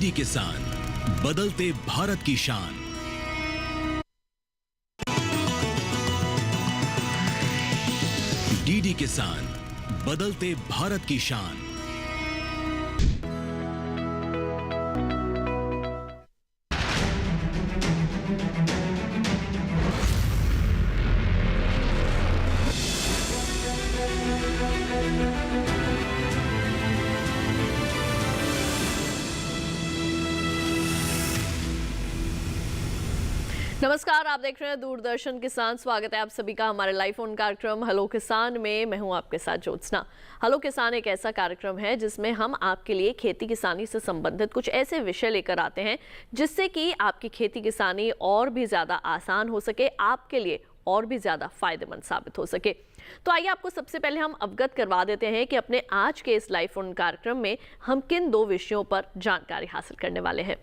DD किसान, बदलते भारत की शान। डीडी किसान, बदलते भारत की शान। नमस्कार, आप देख रहे हैं दूरदर्शन किसान। स्वागत है आप सभी का हमारे लाइव फोन कार्यक्रम हेलो किसान में। मैं हूं आपके साथ ज्योत्सना। हेलो किसान एक ऐसा कार्यक्रम है जिसमें हम आपके लिए खेती किसानी से संबंधित कुछ ऐसे विषय लेकर आते हैं जिससे कि आपकी खेती किसानी और भी ज़्यादा आसान हो सके, आपके लिए और भी ज़्यादा फायदेमंद साबित हो सके। तो आइए आपको सबसे पहले हम अवगत करवा देते हैं कि अपने आज के इस लाइव फोन कार्यक्रम में हम किन दो विषयों पर जानकारी हासिल करने वाले हैं।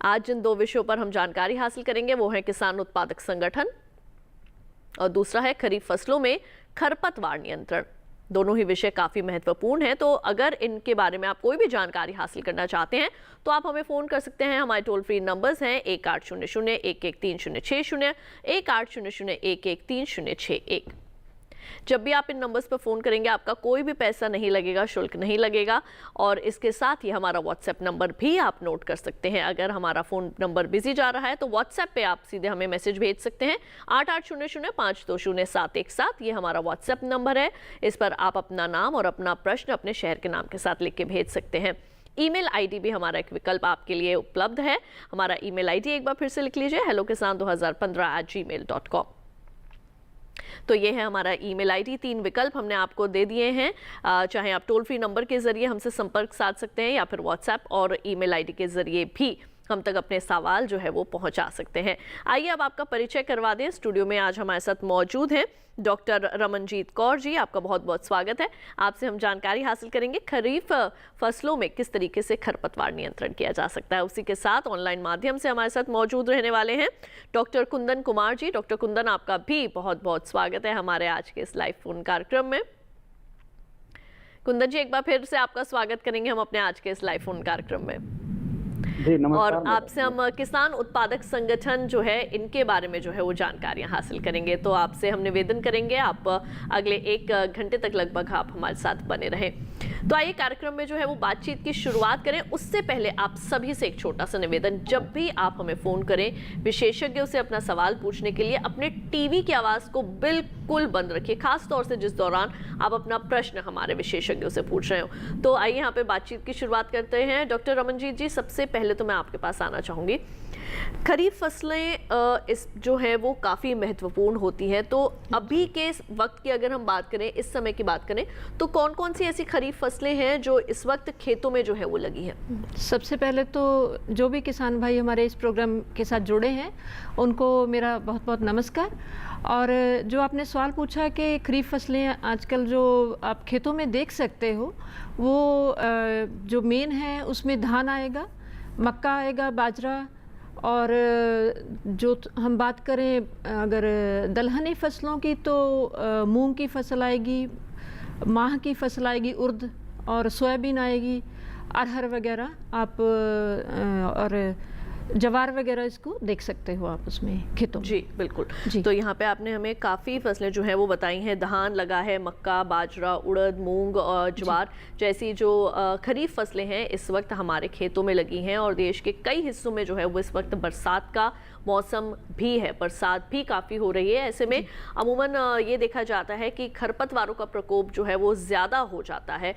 आज जिन दो विषयों पर हम जानकारी हासिल करेंगे वो है किसान उत्पादक संगठन और दूसरा है खरीफ फसलों में खरपतवार नियंत्रण। दोनों ही विषय काफी महत्वपूर्ण हैं, तो अगर इनके बारे में आप कोई भी जानकारी हासिल करना चाहते हैं तो आप हमें फोन कर सकते हैं। हमारे टोल फ्री नंबर्स हैं 1800-113060, 1800-113061। जब भी आप इन नंबर्स पर फ़ोन करेंगे आपका कोई भी पैसा नहीं लगेगा, शुल्क नहीं लगेगा। और इसके साथ ही हमारा व्हाट्सएप नंबर भी आप नोट कर सकते हैं। अगर हमारा फ़ोन नंबर बिजी जा रहा है तो व्हाट्सएप पे आप सीधे हमें मैसेज भेज सकते हैं 8800-520-717। ये हमारा व्हाट्सएप नंबर है। इस पर आप अपना नाम और अपना प्रश्न अपने शहर के नाम के साथ लिख के भेज सकते हैं। ईमेल आईडी भी हमारा एक विकल्प आपके लिए उपलब्ध है। हमारा ईमेल आईडी एक बार फिर से लिख लीजिए, hellokisan2015@gmail.com। तो ये है हमारा ईमेल आईडी। 3 विकल्प हमने आपको दे दिए हैं, चाहे आप टोल फ्री नंबर के जरिए हमसे संपर्क साध सकते हैं या फिर व्हाट्सएप और ईमेल आईडी के जरिए भी हम तक अपने सवाल जो है वो पहुंचा सकते हैं। आइए अब आपका परिचय करवा दें। स्टूडियो में आज हमारे साथ मौजूद हैं डॉक्टर रमनजीत कौर जी। आपका बहुत बहुत स्वागत है। आपसे हम जानकारी हासिल करेंगे खरीफ फसलों में किस तरीके से खरपतवार नियंत्रण किया जा सकता है। उसी के साथ ऑनलाइन माध्यम से हमारे साथ मौजूद रहने वाले हैं डॉक्टर कुंदन कुमार जी। डॉक्टर कुंदन, आपका भी बहुत बहुत स्वागत है हमारे आज के इस लाइव फोन कार्यक्रम में। कुंदन जी, एक बार फिर से आपका स्वागत करेंगे हम अपने आज के इस लाइव फोन कार्यक्रम में। जी नमस्कार। और आपसे हम किसान उत्पादक संगठन जो है इनके बारे में जो है वो जानकारियां हासिल करेंगे। तो आपसे हम निवेदन करेंगे आप अगले 1 घंटे तक लगभग आप हमारे साथ बने रहें। तो आइए कार्यक्रम में जो है वो बातचीत की शुरुआत करें। उससे पहले आप सभी से एक छोटा सा निवेदन, जब भी आप हमें फोन करें विशेषज्ञों से अपना सवाल पूछने के लिए अपने टीवी की आवाज को बिल्कुल बंद रखिए, खास तौर से जिस दौरान आप अपना प्रश्न हमारे विशेषज्ञों से पूछ रहे हो। तो आइए यहाँ पे बातचीत की शुरुआत करते हैं। डॉक्टर रमनजीत जी, सबसे पहले तो मैं आपके पास आना चाहूंगी। खरीफ फसलें इस जो है वो काफ़ी महत्वपूर्ण होती हैं, तो अभी के वक्त की अगर हम बात करें, इस समय की बात करें, तो कौन कौन सी ऐसी खरीफ फसलें हैं जो इस वक्त खेतों में जो है वो लगी हैं? सबसे पहले तो जो भी किसान भाई हमारे इस प्रोग्राम के साथ जुड़े हैं उनको मेरा बहुत बहुत नमस्कार। और जो आपने सवाल पूछा कि खरीफ फसलें आजकल जो आप खेतों में देख सकते हो वो जो मेन है उसमें धान आएगा, मक्का आएगा, बाजरा, और जो हम बात करें अगर दलहनी फसलों की तो मूंग की फसल आएगी, माह की फसल आएगी, उर्द और सोयाबीन आएगी, अरहर वगैरह आप और जवार वगैरह इसको देख सकते हो आप उसमें खेतों में। जी बिल्कुल जी। तो यहाँ पे आपने हमें काफ़ी फसलें जो हैं वो बताई हैं। धान लगा है, मक्का, बाजरा, उड़द, मूंग और ज्वार जैसी जो खरीफ फसलें हैं इस वक्त हमारे खेतों में लगी हैं। और देश के कई हिस्सों में जो है वो इस वक्त बरसात का मौसम भी है, बरसात भी काफ़ी हो रही है। ऐसे में अमूमन ये देखा जाता है कि खरपतवारों का प्रकोप जो है वो ज़्यादा हो जाता है।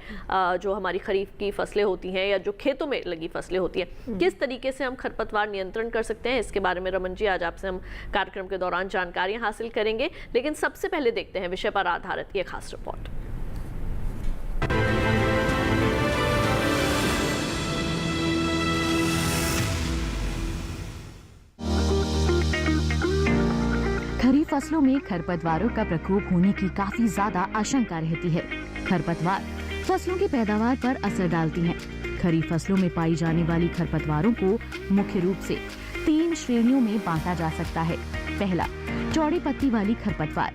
जो हमारी खरीफ की फसलें होती हैं या जो खेतों में लगी फसलें होती हैं, किस तरीके से हम खरपतवार नियंत्रण कर सकते हैं, इसके बारे में रमन जी आज आपसे हम कार्यक्रम के दौरान जानकारियां हासिल करेंगे। लेकिन सबसे पहले देखते हैं विषय पर आधारित ये खास रिपोर्ट। खरीफ फसलों में खरपतवारों का प्रकोप होने की काफी ज्यादा आशंका रहती है। खरपतवार फसलों की पैदावार पर असर डालती हैं। खरीफ फसलों में पाई जाने वाली खरपतवारों को मुख्य रूप से 3 श्रेणियों में बांटा जा सकता है। पहला, चौड़ी पत्ती वाली खरपतवार।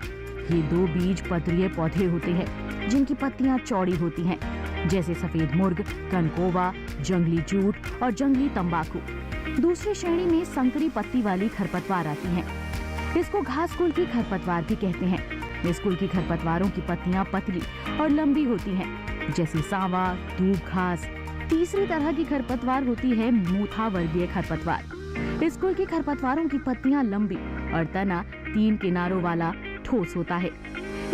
ये 2 बीज पत्रीय पौधे होते हैं जिनकी पत्तियां चौड़ी होती हैं। जैसे सफेद मुर्ग, कनकोवा, जंगली जूट और जंगली तंबाकू। दूसरी श्रेणी में संकरी पत्ती वाली खरपतवार आती हैं। इसको घास कुल की खरपतवार भी कहते हैं। इस कुल की खरपतवारों की पत्तियां पतली और लंबी होती हैं, जैसे सांवा, दूब घास। तीसरी तरह की खरपतवार होती है मूथा वर्गीय खरपतवार। इस कुल की खरपतवारों की पत्तियां लंबी और तना 3 किनारों वाला ठोस होता है।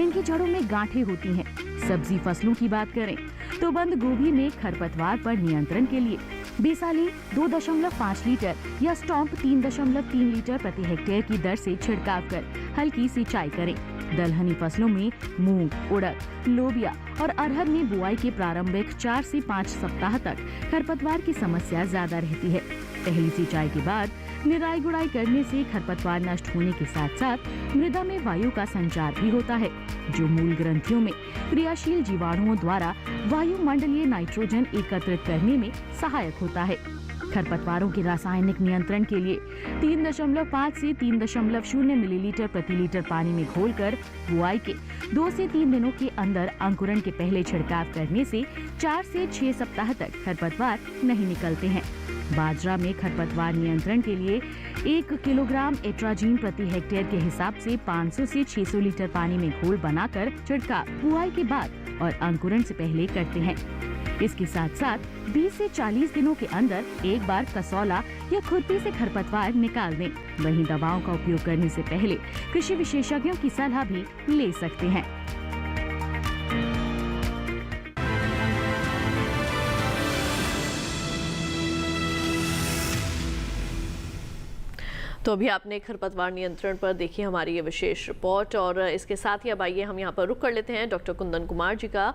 इनकी जड़ों में गांठें होती हैं। सब्जी फसलों की बात करें तो बंद गोभी में खरपतवार पर नियंत्रण के लिए बेसाली 2.5 लीटर या स्टॉम्प 3.3 लीटर प्रति हेक्टेयर की दर से छिड़काव कर हल्की सिंचाई करें। दलहनी फसलों में मूंग, उड़द, लोबिया और अरहर में बुआई के प्रारंभिक 4 से 5 सप्ताह तक खरपतवार की समस्या ज्यादा रहती है। पहली सिंचाई के बाद निराई गुड़ाई करने से खरपतवार नष्ट होने के साथ साथ मृदा में वायु का संचार भी होता है, जो मूल ग्रंथियों में क्रियाशील जीवाणुओं द्वारा वायुमंडलीय नाइट्रोजन एकत्रित करने में सहायक होता है। खरपतवारों के रासायनिक नियंत्रण के लिए 3.5 से 3.0 मिलीलीटर प्रति लीटर पानी में घोलकर बुआई के 2 से 3 दिनों के अंदर अंकुरण के पहले छिड़काव करने से 4 से 6 सप्ताह तक खरपतवार नहीं निकलते हैं। बाजरा में खरपतवार नियंत्रण के लिए 1 किलोग्राम एट्राजीन प्रति हेक्टेयर के हिसाब से 500 से 600 लीटर पानी में घोल बनाकर छिड़काव बुआई के बाद और अंकुरण से पहले करते हैं। इसके साथ साथ 20 से 40 दिनों के अंदर एक बार कसौला या खुरपी से खरपतवार निकाल दें। वहीं दवाओं का उपयोग करने से पहले कृषि विशेषज्ञों की सलाह भी ले सकते हैं। तो अभी आपने खरपतवार नियंत्रण पर देखी हमारी ये विशेष रिपोर्ट, और इसके साथ ही अब आइए हम यहाँ पर रुक कर लेते हैं डॉक्टर कुंदन कुमार जी का।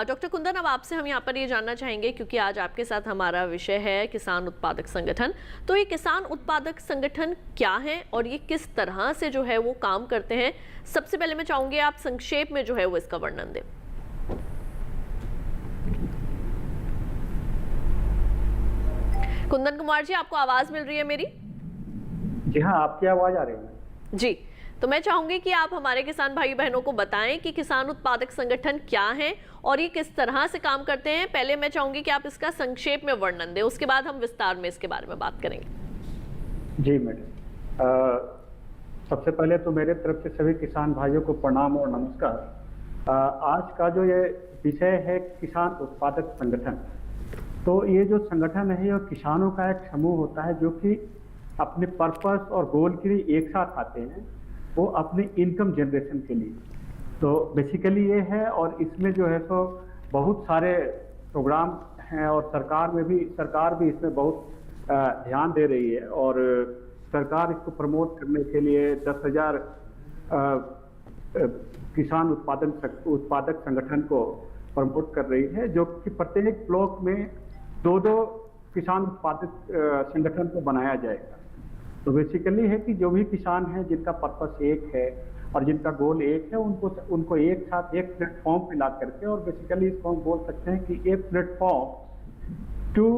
डॉक्टर कुंदन, अब आपसे हम यहाँ पर ये जानना चाहेंगे, क्योंकि आज आपके साथ हमारा विषय है किसान उत्पादक संगठन। तो ये किसान उत्पादक संगठन क्या है और ये किस तरह से जो है वो काम करते हैं? सबसे पहले मैं चाहूंगी आप संक्षेप में जो है वो इसका वर्णन दें। कुंदन कुमार जी, आपको आवाज मिल रही है मेरी? जी हाँ, आपकी आवाज आ रही है जी। तो मैं चाहूंगी कि आप हमारे किसान भाई बहनों को बताएं कि किसान उत्पादक संगठन क्या है और ये किस तरह से काम करते हैं। पहले मैं चाहूंगी कि आप इसका संक्षेप में वर्णन दें, उसके बाद हम विस्तार में इसके बारे में बात करेंगे। जी मैडम, सबसे पहले तो मेरे तरफ से सभी किसान भाइयों को प्रणाम और नमस्कार। आज का जो ये विषय है किसान उत्पादक संगठन, तो ये जो संगठन है ये किसानों का एक समूह होता है जो कि अपने पर्पस और गोल के लिए एक साथ आते हैं, वो अपने इनकम जनरेशन के लिए। तो बेसिकली ये है, और इसमें जो है सो बहुत सारे प्रोग्राम हैं और सरकार भी इसमें बहुत ध्यान दे रही है, और सरकार इसको प्रमोट करने के लिए 10,000 किसान उत्पादक संगठन को प्रमोट कर रही है, जो कि प्रत्येक ब्लॉक में 2-2 किसान उत्पादक संगठन को बनाया जाएगा। तो बेसिकली है कि जो भी किसान हैं जिनका पर्पस एक है और जिनका गोल एक है, उनको एक साथ एक प्लेटफॉर्म पे ला करके, और बेसिकली इसको हम बोल सकते हैं कि एक प्लेटफॉर्म टू,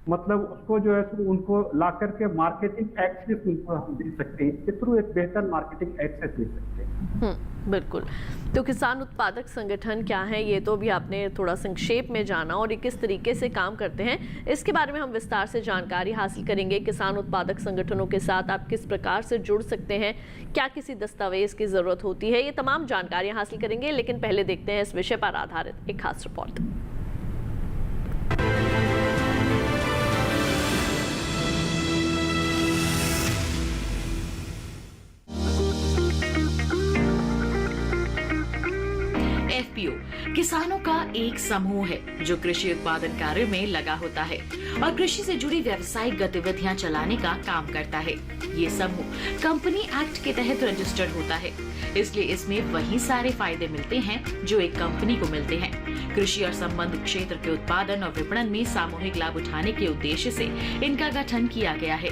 मतलब उसको जो है उनको ला करके मार्केटिंग एक्सेस उनको हम दे सकते हैं, के थ्रू एक बेहतर मार्केटिंग एक्सेस दे सकते हैं। बिल्कुल। तो किसान उत्पादक संगठन क्या है, ये तो भी आपने थोड़ा संक्षेप में जाना, और ये किस तरीके से काम करते हैं इसके बारे में हम विस्तार से जानकारी हासिल करेंगे। किसान उत्पादक संगठनों के साथ आप किस प्रकार से जुड़ सकते हैं, क्या किसी दस्तावेज की जरूरत होती है, ये तमाम जानकारियां हासिल करेंगे। लेकिन पहले देखते हैं इस विषय पर आधारित एक खास रिपोर्ट। एफपीओ किसानों का एक समूह है जो कृषि उत्पादन कार्य में लगा होता है और कृषि से जुड़ी व्यावसायिक गतिविधियां चलाने का काम करता है। ये समूह कंपनी एक्ट के तहत रजिस्टर्ड होता है, इसलिए इसमें वही सारे फायदे मिलते हैं जो एक कंपनी को मिलते हैं। कृषि और संबंध क्षेत्र के उत्पादन और विपणन में सामूहिक लाभ उठाने के उद्देश्य से इनका गठन किया गया है।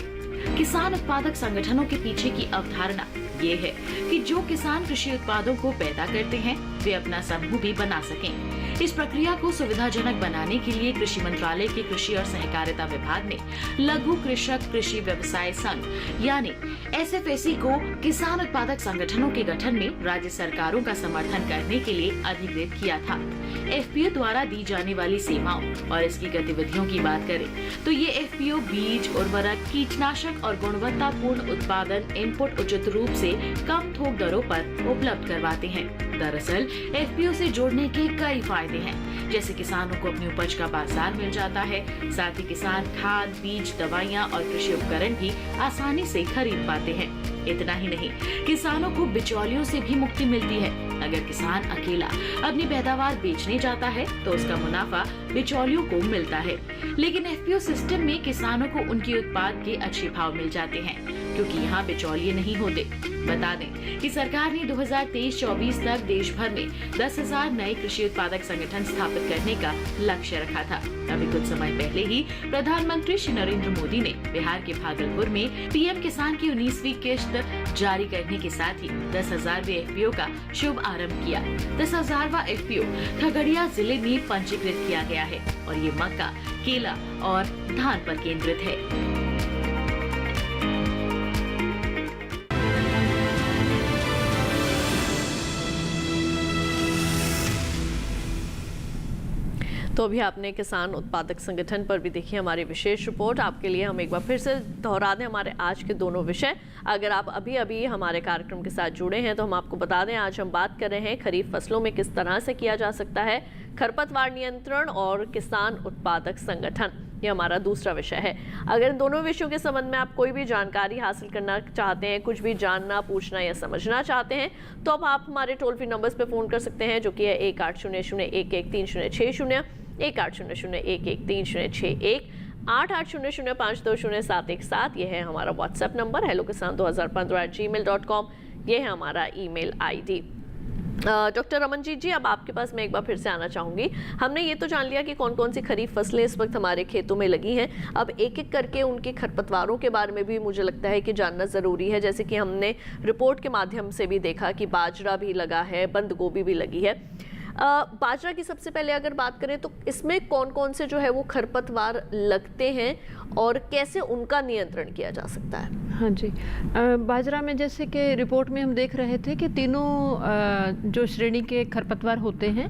किसान उत्पादक संगठनों के पीछे की अवधारणा ये है कि जो किसान कृषि उत्पादों को पैदा करते हैं वे अपना समूह भी बना सकें। इस प्रक्रिया को सुविधाजनक बनाने के लिए कृषि मंत्रालय के कृषि और सहकारिता विभाग ने लघु कृषक कृषि व्यवसाय संघ यानी SFAC को किसान उत्पादक संगठनों के गठन में राज्य सरकारों का समर्थन करने के लिए अधिकृत किया था। FPO द्वारा दी जाने वाली सेवाओं और इसकी गतिविधियों की बात करें तो ये FPO बीज, उर्वरक, कीटनाशक और गुणवत्तापूर्ण उत्पादन इनपुट उचित रूप से कम थोक दरों पर उपलब्ध करवाते हैं। दरअसल FPO से जोड़ने के कई फायदे हैं, जैसे किसानों को अपनी उपज का बाजार मिल जाता है, साथ ही किसान खाद, बीज, दवाइयाँ और कृषि उपकरण भी आसानी से खरीद पाते हैं। इतना ही नहीं, किसानों को बिचौलियों से भी मुक्ति मिलती है। अगर किसान अकेला अपनी पैदावार बेचने जाता है तो उसका मुनाफा बिचौलियों को मिलता है, लेकिन FPO सिस्टम में किसानों को उनके उत्पाद के अच्छे भाव मिल जाते हैं क्योंकि यहाँ बिचौलिए नहीं होते। बता दें कि सरकार ने 2023-24 तक देश भर में 10,000 नए कृषि उत्पादक संगठन स्थापित करने का लक्ष्य रखा था। अभी कुछ समय पहले ही प्रधानमंत्री श्री नरेंद्र मोदी ने बिहार के भागलपुर में PM किसान की 19वीं किश्त जारी करने के साथ ही 10,000वें FPO का शुभ आरंभ किया। 10,000वां FPO खगड़िया जिले में पंजीकृत किया गया है और ये मक्का, केला और धान पर केंद्रित है। तो अभी आपने किसान उत्पादक संगठन पर भी देखी हमारी विशेष रिपोर्ट। आपके लिए हम एक बार फिर से दोहरा दें हमारे आज के दोनों विषय। अगर आप अभी अभी हमारे कार्यक्रम के साथ जुड़े हैं तो हम आपको बता दें, आज हम बात कर रहे हैं खरीफ फसलों में किस तरह से किया जा सकता है खरपतवार नियंत्रण और किसान उत्पादक संगठन, ये हमारा दूसरा विषय है। अगर इन दोनों विषयों के संबंध में आप कोई भी जानकारी हासिल करना चाहते हैं, कुछ भी जानना, पूछना या समझना चाहते हैं, तो अब आप हमारे टोल फ्री नंबर्स पे फ़ोन कर सकते हैं, जो कि है 1800-113060, 1800-113061, 8800-520-717। ये है हमारा व्हाट्सएप नंबर, hellokisan2015@gmail.com, ये है हमारा ईमेल ID। डॉक्टर रमनजीत जी, अब आपके पास मैं एक बार फिर से आना चाहूँगी। हमने ये तो जान लिया कि कौन कौन सी खरीफ फसलें इस वक्त हमारे खेतों में लगी हैं। अब एक एक करके उनके खरपतवारों के बारे में भी मुझे लगता है कि जानना ज़रूरी है। जैसे कि हमने रिपोर्ट के माध्यम से भी देखा कि बाजरा भी लगा है, बंद गोभी भी लगी है। बाजरा की सबसे पहले अगर बात करें तो इसमें कौन कौन से जो है वो खरपतवार लगते हैं और कैसे उनका नियंत्रण किया जा सकता है? हाँ जी, बाजरा में जैसे कि रिपोर्ट में हम देख रहे थे कि तीनों जो श्रेणी के खरपतवार होते हैं,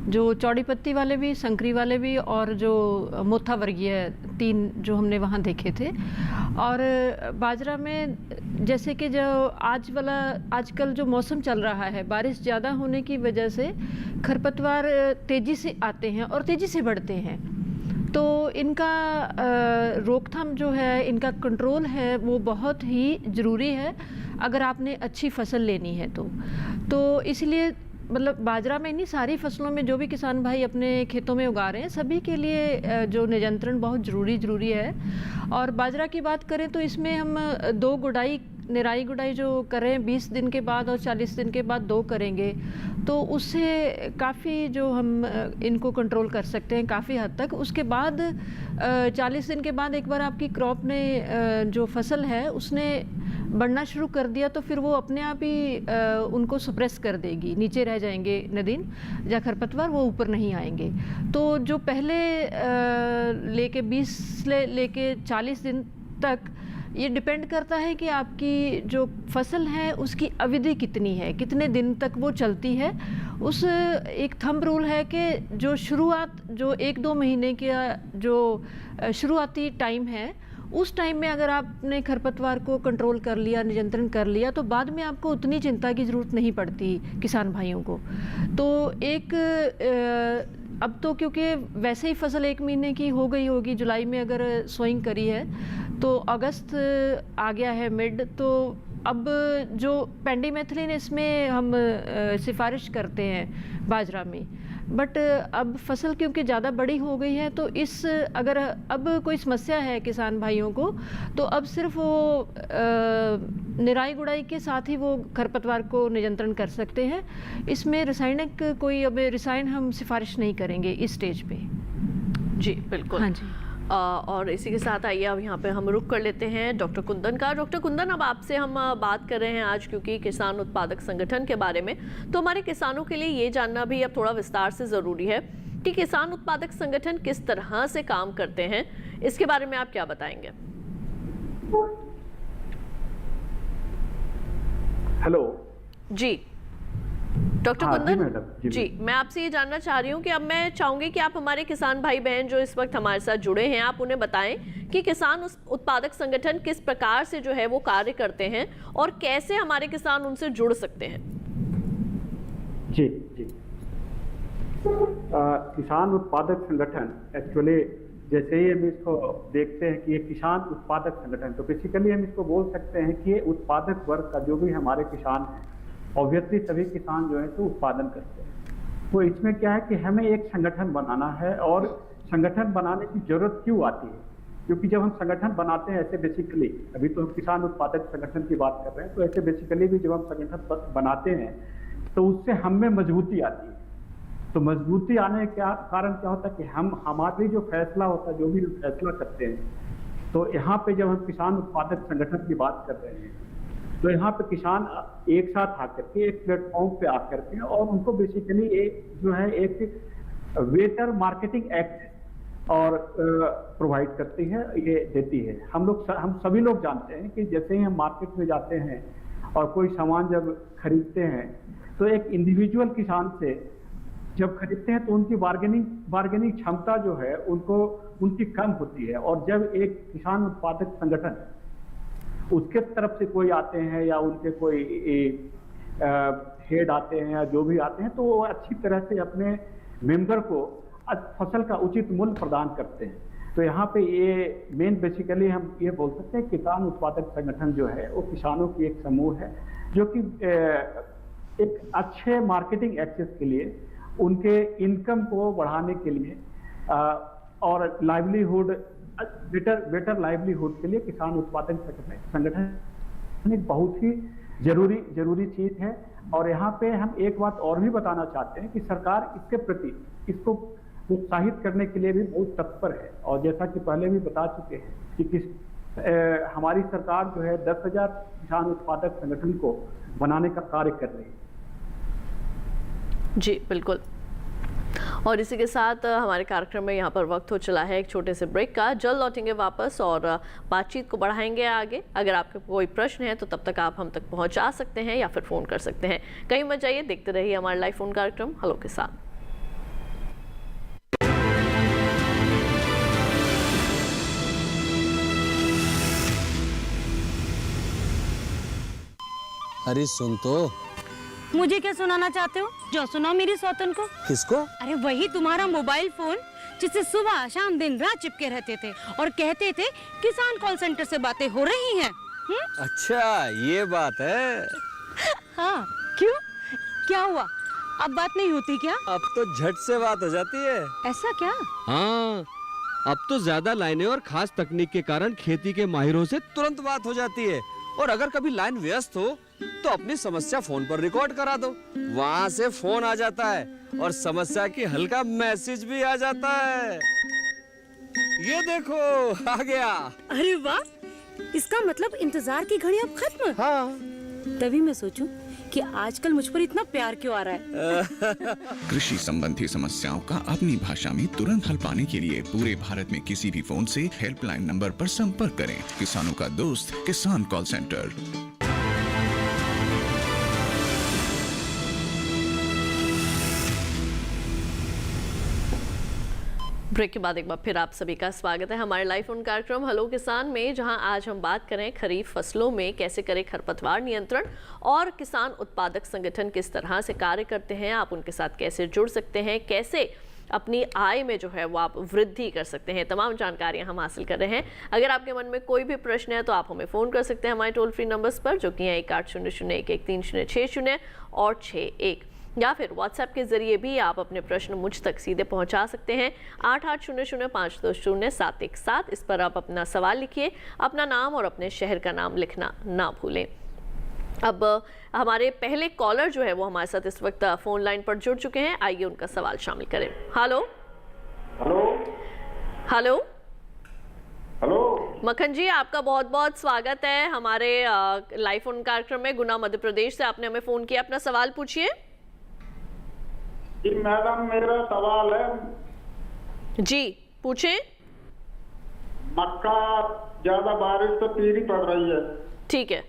जो चौड़ी पत्ती वाले भी, संकरी वाले भी और जो मोथा वर्गीय, तीन जो हमने वहाँ देखे थे। और बाजरा में जैसे कि जो आजकल जो मौसम चल रहा है, बारिश ज़्यादा होने की वजह से खरपतवार तेज़ी से आते हैं और तेज़ी से बढ़ते हैं। तो इनका रोकथाम जो है, इनका कंट्रोल है, वो बहुत ही ज़रूरी है अगर आपने अच्छी फसल लेनी है तो इसलिए मतलब बाजरा में नहीं, सारी फसलों में जो भी किसान भाई अपने खेतों में उगा रहे हैं, सभी के लिए जो नियंत्रण बहुत ज़रूरी है। और बाजरा की बात करें तो इसमें हम 2 गुड़ाई, निराई गुड़ाई जो करें 20 दिन के बाद और 40 दिन के बाद 2 करेंगे, तो उससे काफ़ी जो हम इनको कंट्रोल कर सकते हैं काफ़ी हद तक। उसके बाद 40 दिन के बाद एक बार आपकी क्रॉप ने जो फसल है उसने बढ़ना शुरू कर दिया तो फिर वो अपने आप ही उनको सप्रेस कर देगी, नीचे रह जाएंगे नदीन या खरपतवार, वो ऊपर नहीं आएंगे। तो जो पहले लेके 20 लेके 40 दिन तक ये डिपेंड करता है कि आपकी जो फसल है उसकी अवधि कितनी है, कितने दिन तक वो चलती है। उस एक थंब रूल है कि जो शुरुआत, जो 1-2 महीने का जो शुरुआती टाइम है, उस टाइम में अगर आपने खरपतवार को कंट्रोल कर लिया, नियंत्रण कर लिया, तो बाद में आपको उतनी चिंता की ज़रूरत नहीं पड़ती किसान भाइयों को। तो अब तो क्योंकि वैसे ही फसल 1 महीने की हो गई होगी, जुलाई में अगर सोइंग करी है तो अगस्त आ गया है मिड, तो अब जो पेंडिमेथिलिन इसमें हम सिफारिश करते हैं बाजरा में, बट अब फसल क्योंकि ज़्यादा बड़ी हो गई है तो अगर अब कोई समस्या है किसान भाइयों को, तो अब सिर्फ वो निराई गुड़ाई के साथ ही वो खरपतवार को नियंत्रण कर सकते हैं। इसमें रासायनिक कोई अब रसायन हम सिफारिश नहीं करेंगे इस स्टेज पे। जी बिल्कुल। हाँ जी। और इसी के साथ आइए अब यहाँ पे हम रुक कर लेते हैं डॉक्टर कुंदन का। डॉक्टर कुंदन, अब आपसे हम बात कर रहे हैं आज क्योंकि किसान उत्पादक संगठन के बारे में, तो हमारे किसानों के लिए ये जानना भी अब थोड़ा विस्तार से ज़रूरी है कि किसान उत्पादक संगठन किस तरह से काम करते हैं, इसके बारे में आप क्या बताएंगे? हेलो जी डॉक्टर कुंदन जी, मैं आपसे ये जानना चाह रही हूँ कि अब मैं चाहूंगी कि आप हमारे किसान भाई बहन जो इस वक्त हमारे साथ जुड़े हैं, आप उन्हें बताएं कि किसान उत्पादक संगठन किस प्रकार से जो है वो कार्य करते हैं और कैसे हमारे किसान उनसे जुड़ सकते हैं। जी जी किसान उत्पादक संगठन एक्चुअली जैसे ही हम इसको देखते हैं कि ये किसान उत्पादक संगठन, तो बेसिकली हम इसको बोल सकते हैं कि ये उत्पादक वर्ग का जो भी हमारे किसान हैं, ऑब्वियसली सभी किसान जो है तो उत्पादन करते हैं। तो इसमें क्या है कि हमें एक संगठन बनाना है, और संगठन बनाने की जरूरत क्यों आती है? क्योंकि जब हम संगठन बनाते हैं ऐसे बेसिकली, अभी तो हम किसान उत्पादक संगठन की बात कर रहे हैं, तो ऐसे बेसिकली भी जब हम संगठन बनाते हैं तो उससे हम में मजबूती आती है। तो मजबूती आने का कारण क्या होता है कि हमारी जो फैसला होता है, जो भी फैसला करते हैं, तो यहाँ पे जब हम किसान उत्पादक संगठन की बात कर रहे हैं तो यहाँ पे किसान एक साथ आकर के एक प्लेटफॉर्म पे आकर के और उनको बेसिकली एक जो है एक बेटर मार्केटिंग एक्ट और प्रोवाइड करती है, ये देती है। हम सभी लोग जानते हैं कि जैसे ही हम मार्केट में जाते हैं और कोई सामान जब खरीदते हैं तो एक इंडिविजुअल किसान से जब खरीदते हैं तो उनकी बार्गेनिंग क्षमता जो है उनकी कम होती है, और जब एक किसान उत्पादक संगठन उसके तरफ से कोई आते हैं या उनके कोई हेड आते हैं या जो भी आते हैं, तो वो अच्छी तरह से अपने मेंबर को फसल का उचित मूल्य प्रदान करते हैं। तो यहाँ पे ये मेन बेसिकली हम ये बोल सकते हैं किसान उत्पादक संगठन जो है वो किसानों की एक समूह है जो कि एक अच्छे मार्केटिंग एक्सेस के लिए, उनके इनकम को बढ़ाने के लिए और लाइवलीहुड बेटर लाइवलीहुड के लिए किसान उत्पादक संगठन एक बहुत ही जरूरी चीज है। और यहाँ पे हम एक बात और भी बताना चाहते हैं कि सरकार इसके प्रति इसको उत्साहित करने के लिए भी बहुत तत्पर है, और जैसा कि पहले भी बता चुके हैं कि हमारी सरकार जो है 10,000 किसान उत्पादक संगठन को बनाने का कार्य कर रही है। जी बिल्कुल। और इसी के साथ हमारे कार्यक्रम में यहाँ पर वक्त हो चला है एक छोटे से ब्रेक का। जल्द लौटेंगे वापस और बातचीत को बढ़ाएंगे आगे। अगर आपके कोई प्रश्न है तो तब तक आप हम तक पहुँचा सकते हैं या फिर फ़ोन कर सकते हैं। कहीं मत जाइए, देखते रहिए हमारा लाइव फ़ोन कार्यक्रम हेलो किसान। अरे सुन तो। मुझे क्या सुनाना चाहते हो? जो सुनाओ मेरी सौतन को। किसको? अरे वही तुम्हारा मोबाइल फोन जिससे सुबह शाम दिन रात चिपके रहते थे और कहते थे किसान कॉल सेंटर से बातें हो रही हैं। अच्छा ये बात है। हाँ क्यों, क्या हुआ? अब बात नहीं होती क्या? अब तो झट से बात हो जाती है। ऐसा क्या? हाँ, अब तो ज्यादा लाइनें और खास तकनीक के कारण खेती के माहिरों से तुरंत बात हो जाती है, और अगर कभी लाइन व्यस्त हो तो अपनी समस्या फोन पर रिकॉर्ड करा दो, वहाँ से फोन आ जाता है और समस्या की हल का मैसेज भी आ जाता है। ये देखो आ गया। अरे वाह, इसका मतलब इंतजार की घड़ी अब खत्म। हाँ। तभी मैं सोचूं कि आजकल मुझ पर इतना प्यार क्यों आ रहा है। कृषि संबंधी समस्याओं का अपनी भाषा में तुरंत हल पाने के लिए पूरे भारत में किसी भी फोन से हेल्पलाइन नंबर पर संपर्क करें। किसानों का दोस्त किसान कॉल सेंटर। ब्रेक के बाद एक बार फिर आप सभी का स्वागत है हमारे लाइव फोन कार्यक्रम हेलो किसान में, जहां आज हम बात करें खरीफ फसलों में कैसे करें खरपतवार नियंत्रण और किसान उत्पादक संगठन किस तरह से कार्य करते हैं, आप उनके साथ कैसे जुड़ सकते हैं, कैसे अपनी आय में जो है वो आप वृद्धि कर सकते हैं। तमाम जानकारियां हम हासिल कर रहे हैं। अगर आपके मन में कोई भी प्रश्न है तो आप हमें फ़ोन कर सकते हैं हमारे टोल फ्री नंबर्स पर, जो कि हैं 1800-113-060 और 61, या फिर व्हाट्सएप के जरिए भी आप अपने प्रश्न मुझ तक सीधे पहुंचा सकते हैं 8800-520-717। इस पर आप अपना सवाल लिखिए, अपना नाम और अपने शहर का नाम लिखना ना भूलें। अब हमारे पहले कॉलर जो है वो हमारे साथ इस वक्त फोन लाइन पर जुड़ चुके हैं, आइए उनका सवाल शामिल करें। हेलो हेलो हेलो मक्खन जी, आपका बहुत बहुत स्वागत है हमारे लाइव फोन कार्यक्रम में। गुना मध्य प्रदेश से आपने हमें फोन किया, अपना सवाल पूछिए। जी मैडम, मेरा सवाल है। जी पूछें। मक्का ज्यादा बारिश तो पीली पड़ रही है। ठीक है,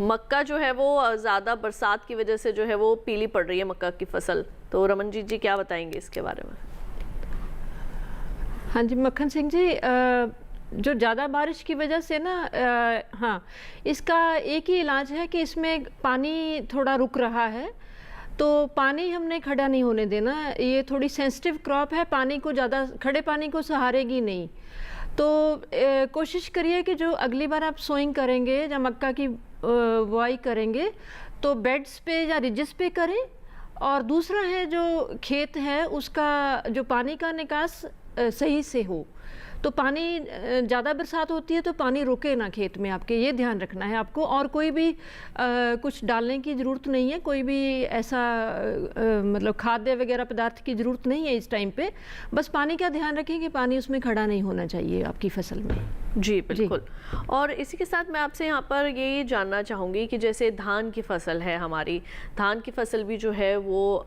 मक्का जो है वो ज्यादा बरसात की वजह से जो है वो पीली पड़ रही है मक्का की फसल। तो रमनजीत जी क्या बताएंगे इसके बारे में? हाँ जी मक्खन सिंह जी, जो ज़्यादा बारिश की वजह से ना, हाँ, इसका एक ही इलाज है कि इसमें पानी थोड़ा रुक रहा है, तो पानी हमने खड़ा नहीं होने देना। ये थोड़ी सेंसिटिव क्रॉप है, पानी को ज़्यादा, खड़े पानी को सहारेगी नहीं। तो कोशिश करिए कि जो अगली बार आप सोइंग करेंगे या मक्का की बुआई करेंगे तो बेड्स पे या रिजेस पे करें। और दूसरा है जो खेत है उसका जो पानी का निकास सही से हो। तो पानी ज़्यादा बरसात होती है तो पानी रुके ना खेत में आपके, ये ध्यान रखना है आपको। और कोई भी कुछ डालने की ज़रूरत नहीं है, कोई भी ऐसा मतलब खाद्य वगैरह पदार्थ की ज़रूरत नहीं है इस टाइम पे। बस पानी का ध्यान रखें कि पानी उसमें खड़ा नहीं होना चाहिए आपकी फसल में। जी बिल्कुल। और इसी के साथ मैं आपसे यहाँ पर यही जानना चाहूँगी कि जैसे धान की फसल है हमारी, धान की फसल भी जो है वो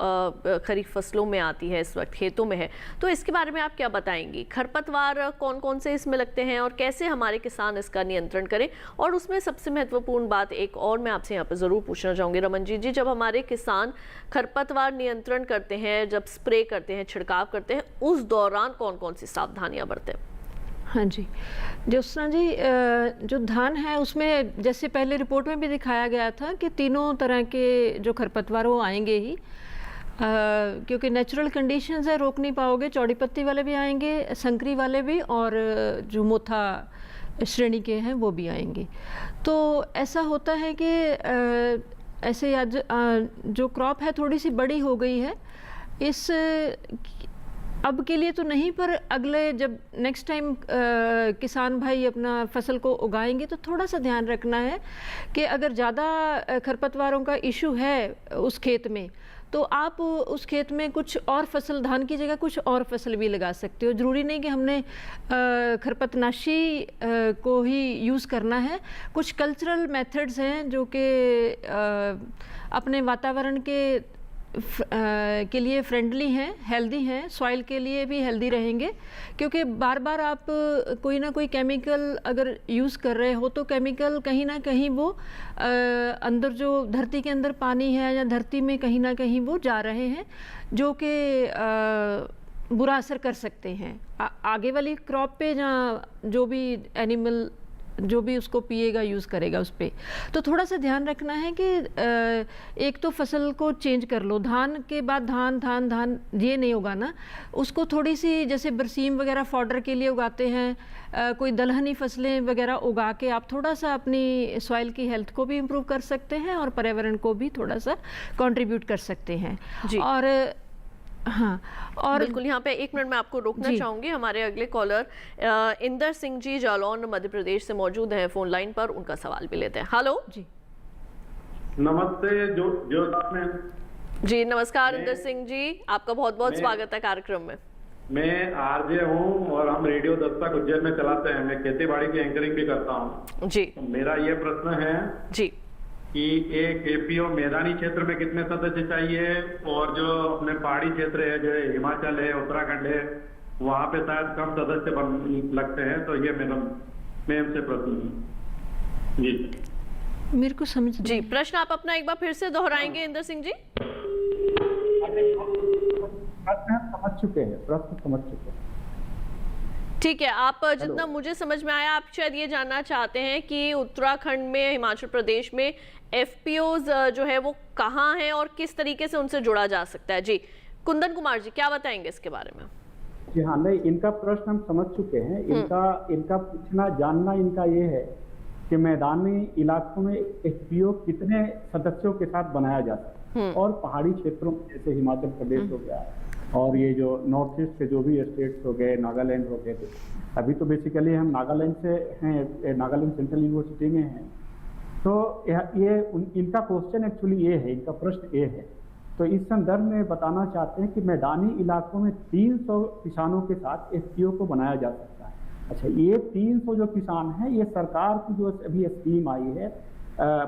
खरीफ फसलों में आती है, इस वक्त खेतों में है, तो इसके बारे में आप क्या बताएंगी? खरपतवार कौन कौन से इसमें लगते हैं और कैसे हमारे किसान इसका नियंत्रण करें? और उसमें सबसे महत्वपूर्ण बात एक और मैं आपसे यहाँ पर ज़रूर पूछना चाहूँगी रमनजीत जी, जब हमारे किसान खरपतवार नियंत्रण करते हैं, जब स्प्रे करते हैं, छिड़काव करते हैं, उस दौरान कौन कौन सी सावधानियाँ बरतें? हाँ जी ज्योत्सना जी, जो धान है उसमें जैसे पहले रिपोर्ट में भी दिखाया गया था कि तीनों तरह के जो खरपतवार वो आएंगे ही, क्योंकि नेचुरल कंडीशंस है, रोक नहीं पाओगे। चौड़ी पत्ती वाले भी आएंगे, संकरी वाले भी, और जो मोथा श्रेणी के हैं वो भी आएंगे। तो ऐसा होता है कि ऐसे आज जो क्रॉप है थोड़ी सी बड़ी हो गई है, इस अब के लिए तो नहीं, पर अगले जब नेक्स्ट टाइम किसान भाई अपना फसल को उगाएंगे तो थोड़ा सा ध्यान रखना है कि अगर ज़्यादा खरपतवारों का इशू है उस खेत में तो आप उस खेत में कुछ और फसल, धान की जगह कुछ और फसल भी लगा सकते हो। ज़रूरी नहीं कि हमने खरपतनाशी को ही यूज़ करना है। कुछ कल्चरल मेथड्स हैं जो कि अपने वातावरण के लिए फ्रेंडली हैं, हेल्दी हैं, सॉइल के लिए भी हेल्दी रहेंगे। क्योंकि बार बार आप कोई ना कोई केमिकल अगर यूज़ कर रहे हो तो केमिकल कहीं ना कहीं वो अंदर जो धरती के अंदर पानी है या धरती में कहीं ना कहीं वो जा रहे हैं, जो कि बुरा असर कर सकते हैं आगे वाली क्रॉप पे, या जो भी एनिमल जो भी उसको पिएगा, यूज़ करेगा उस पर। तो थोड़ा सा ध्यान रखना है कि एक तो फसल को चेंज कर लो, धान के बाद धान ये नहीं उगाना, उसको थोड़ी सी जैसे बरसीम वगैरह फॉडर के लिए उगाते हैं, कोई दलहनी फसलें वगैरह उगा के आप थोड़ा सा अपनी सॉइल की हेल्थ को भी इम्प्रूव कर सकते हैं और पर्यावरण को भी थोड़ा सा कंट्रीब्यूट कर सकते हैं। और हाँ, और बिल्कुल यहाँ पे एक मिनट में आपको रोकना चाहूंगी। हमारे अगले कॉलर इंदर सिंह जी जालौन मध्य प्रदेश से मौजूद हैं फोन लाइन पर, उनका सवाल भी लेते हैं। हेलो जी, नमस्ते। जी नमस्कार इंदर सिंह जी, आपका बहुत बहुत स्वागत है कार्यक्रम में। मैं आरजे हूँ और हम रेडियो दस्तक उज्जैन में चलाते हैं। मैं खेती बाड़ी की एंकरिंग भी करता हूँ जी। मेरा ये प्रश्न है जी कि एक एपीओ मैदानी क्षेत्र में कितने सदस्य चाहिए, और जो अपने पहाड़ी क्षेत्र है, जो हिमाचल है, उत्तराखंड है, वहाँ पे शायद कम सदस्य लगते हैं। तो ये मेरा मेम से प्रश्न है जी। मेरे को समझ जी, प्रश्न आप अपना एक बार फिर से दोहराएंगे इंदर सिंह जी? समझ चुके हैं, प्रश्न समझ चुके हैं। ठीक है, आप जितना मुझे समझ में आया, आप शायद ये जानना चाहते हैं कि उत्तराखंड में, हिमाचल प्रदेश में एफपीओज जो है वो कहाँ हैं और किस तरीके से उनसे जुड़ा जा सकता है। जी कुंदन कुमार जी क्या बताएंगे इसके बारे में? जी हाँ, नहीं, इनका प्रश्न हम समझ चुके हैं। इनका पूछना, जानना इनका ये है कि मैदानी इलाकों में एफपीओ कितने सदस्यों के साथ बनाया जा सकता है, और पहाड़ी क्षेत्रों में जैसे हिमाचल प्रदेश हो गया और ये जो नॉर्थ ईस्ट के जो भी स्टेट्स हो गए, नागालैंड हो गए, अभी तो बेसिकली हम नागालैंड से हैं, नागालैंड सेंट्रल यूनिवर्सिटी में हैं। तो ये इनका क्वेश्चन एक्चुअली ये है, इनका प्रश्न ये है। तो इस संदर्भ में बताना चाहते हैं कि मैदानी इलाकों में 300 किसानों के साथ एफपीओ को बनाया जा सकता है। अच्छा, ये 300 जो किसान हैं, ये सरकार की जो अभी स्कीम आई है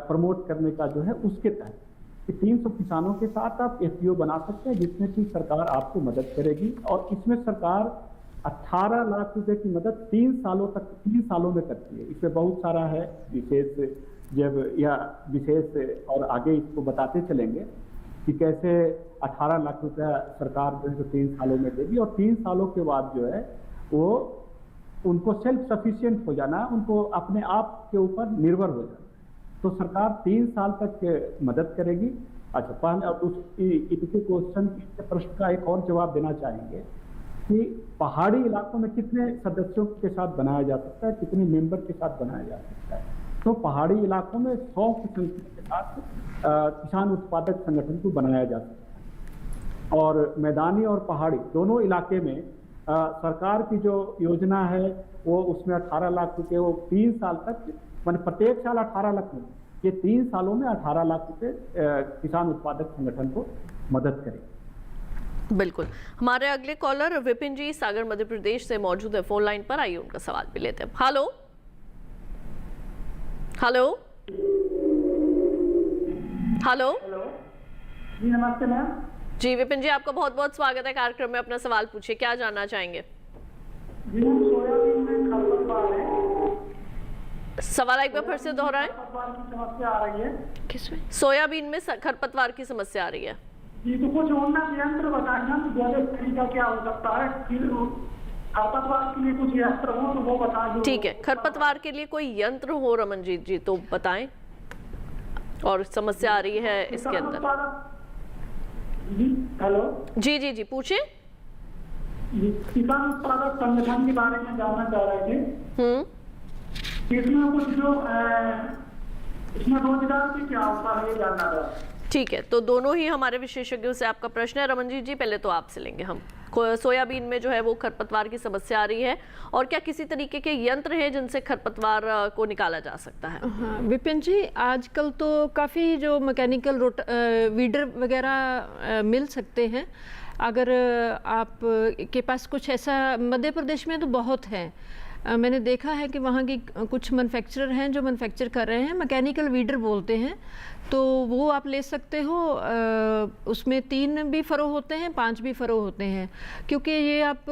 प्रमोट करने का जो है, उसके तहत कि 300 किसानों के साथ आप एफपीओ बना सकते हैं, जिसमें कि सरकार आपको मदद करेगी। और इसमें सरकार 18 लाख रुपए की मदद 3 सालों में करती है। इसमें बहुत सारा है विशेष, जब यह विशेष और आगे इसको बताते चलेंगे कि कैसे 18 लाख रुपया सरकार जो है 3 सालों में देगी, और 3 सालों के बाद जो है वो उनको सेल्फ सफिशिएंट हो जाना, उनको अपने आप के ऊपर निर्भर हो जाना। तो सरकार 3 साल तक मदद करेगी। अच्छा, पहले अब इनके क्वेश्चन के प्रश्न का एक और जवाब देना चाहेंगे कि पहाड़ी इलाकों में कितने सदस्यों के साथ बनाया जा सकता है, कितने मेंबर के साथ बनाया जा सकता है। तो पहाड़ी इलाकों में 100 की संख्या के साथ किसान उत्पादक संगठन को बनाया जा सकता है। और मैदानी और पहाड़ी दोनों इलाके में सरकार की जो योजना है वो उसमें 18 लाख रुपए, वो 3 साल तक, मान प्रत्येक साल 18 लाख में, ये 3 सालों में 18 लाख रुपए किसान उत्पादक संगठन को मदद करेगी। बिल्कुल। हमारे अगले कॉलर विपिन जी सागर मध्य प्रदेश से मौजूद है फोन लाइन पर, आइए उनका सवाल भी लेते हैं। हेलो हेलो हेलो जी नमस्ते मैम। जी विपिन जी, आपका बहुत बहुत स्वागत है कार्यक्रम में। अपना सवाल पूछिए, क्या जानना चाहेंगे? जी मैम, सोयाबीन में खरपतवार है। सवाल एक बार फिर से दोहराएं। खरपतवार की समस्या आ रही है। किसमें? सोयाबीन में खरपतवार की समस्या आ रही है जी, तो कुछ उन्नत यंत्र बताएं ना, जैसे तरीका क्या हो सकता है, फिर खरपतवार के लिए कुछ यंत्र हो तो वो बताएं। ठीक है, खरपतवार के लिए कोई यंत्र हो रमनजीत जी तो बताएं, और समस्या आ रही है इसके अंदर। जी हेलो। जी जी जी पूछिए। किसान उत्पादक संगठन के बारे में जानना चाह रहे थे। इसमें कुछ जो इसमें रोजगार भी क्या होता है, ये जानना था। ठीक है, तो दोनों ही हमारे विशेषज्ञों से आपका प्रश्न है। रमनजीत जी, पहले तो आपसे लेंगे हम। सोयाबीन में जो है वो खरपतवार की समस्या आ रही है, और क्या किसी तरीके के यंत्र हैं जिनसे खरपतवार को निकाला जा सकता है? हाँ विपिन जी, आजकल तो काफ़ी जो मैकेनिकल वीडर वगैरह मिल सकते हैं। अगर आप के पास कुछ ऐसा, मध्य प्रदेश में तो बहुत है। मैंने देखा है कि वहाँ की कुछ मैन्युफैक्चरर हैं जो मैन्युफैक्चर कर रहे हैं, मैकेनिकल वीडर बोलते हैं, तो वो आप ले सकते हो। उसमें 3 भी फरो होते हैं, 5 भी फरो होते हैं, क्योंकि ये आप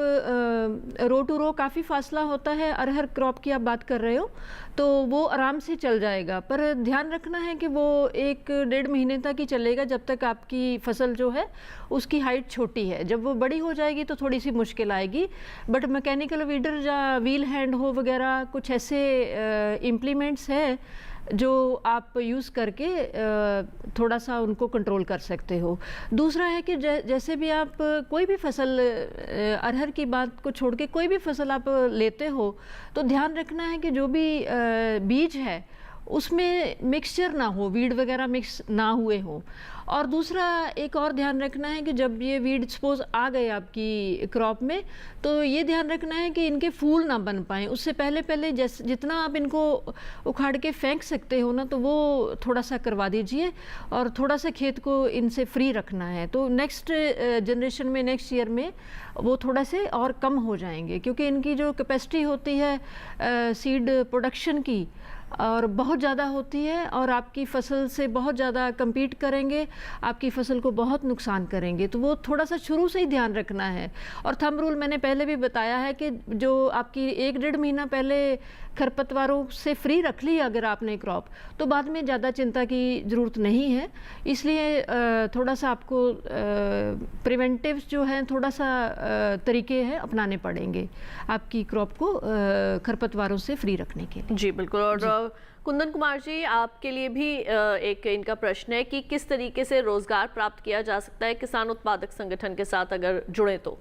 रो टू रो काफ़ी फासला होता है। अरहर क्रॉप की आप बात कर रहे हो तो वो आराम से चल जाएगा, पर ध्यान रखना है कि वो 1-1.5 महीने तक ही चलेगा, जब तक आपकी फसल जो है उसकी हाइट छोटी है। जब वो बड़ी हो जाएगी तो थोड़ी सी मुश्किल आएगी। बट मैकेनिकल वीडर या व्हील हैंड हो वगैरह कुछ ऐसे इम्प्लीमेंट्स हैं जो आप यूज़ करके थोड़ा सा उनको कंट्रोल कर सकते हो। दूसरा है कि जैसे भी आप कोई भी फसल, अरहर की बात को छोड़ के कोई भी फसल आप लेते हो, तो ध्यान रखना है कि जो भी बीज है उसमें मिक्सचर ना हो, वीड वगैरह मिक्स ना हुए हो। और दूसरा एक और ध्यान रखना है कि जब ये वीड सपोज आ गए आपकी क्रॉप में, तो ये ध्यान रखना है कि इनके फूल ना बन पाएँ। उससे पहले जितना आप इनको उखाड़ के फेंक सकते हो ना, तो वो थोड़ा सा करवा दीजिए, और थोड़ा सा खेत को इनसे फ्री रखना है। तो नेक्स्ट जनरेशन में, नेक्स्ट ईयर में वो थोड़ा से और कम हो जाएंगे, क्योंकि इनकी जो कैपेसिटी होती है सीड प्रोडक्शन की, और बहुत ज़्यादा होती है, और आपकी फसल से बहुत ज़्यादा compete करेंगे, आपकी फसल को बहुत नुकसान करेंगे। तो वो थोड़ा सा शुरू से ही ध्यान रखना है। और थंब रूल मैंने पहले भी बताया है कि जो आपकी 1-1.5 महीना पहले खरपतवारों से फ्री रख ली अगर आपने क्रॉप, तो बाद में ज़्यादा चिंता की ज़रूरत नहीं है। इसलिए थोड़ा सा आपको प्रिवेंटिव जो है थोड़ा सा तरीके हैं अपनाने पड़ेंगे आपकी क्रॉप को खरपतवारों से फ्री रखने के लिए। जी बिल्कुल। और कुंदन कुमार जी, आपके लिए भी एक इनका प्रश्न है कि किस तरीके से रोजगार प्राप्त किया जा सकता है किसान उत्पादक संगठन के साथ अगर जुड़े तो?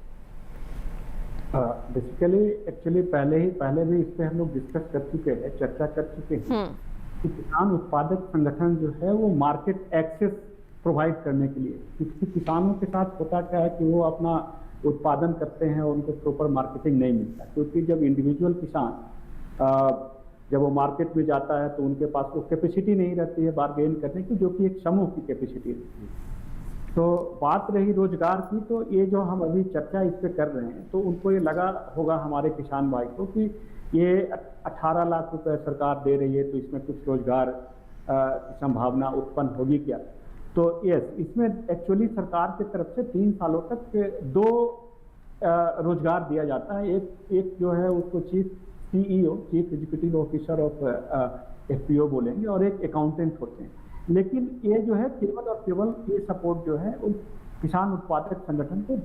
बेसिकली एक्चुअली पहले भी इस पे हम लोग डिस्कस कर चुके हैं, चर्चा कर चुके हैं कि किसान उत्पादक संगठन जो है वो मार्केट एक्सेस प्रोवाइड करने के लिए, क्योंकि किसानों के साथ होता क्या है कि वो अपना उत्पादन करते हैं और उनको प्रॉपर मार्केटिंग नहीं मिलता। क्योंकि जब इंडिविजुअल किसान जब वो मार्केट में जाता है तो उनके पास वो कैपेसिटी नहीं रहती है बार्गेन करने की, जो कि एक समूह की कैपेसिटी रहती है। तो बात रही रोजगार की, तो ये जो हम अभी चर्चा इस पे कर रहे हैं, तो उनको ये लगा होगा हमारे किसान भाई को कि ये 18 लाख रुपए सरकार दे रही है, तो इसमें कुछ रोजगार की संभावना उत्पन्न होगी क्या? तो यस, इसमें एक्चुअली सरकार की तरफ से 3 सालों तक 2 रोजगार दिया जाता है। एक जो है उसको chief executive officer of FPO बोलेंगे, और एक अकाउंटेंट होते हैं। लेकिन ये जो है केवल और केवल ये सपोर्ट जो है उस किसान उत्पादक संगठन को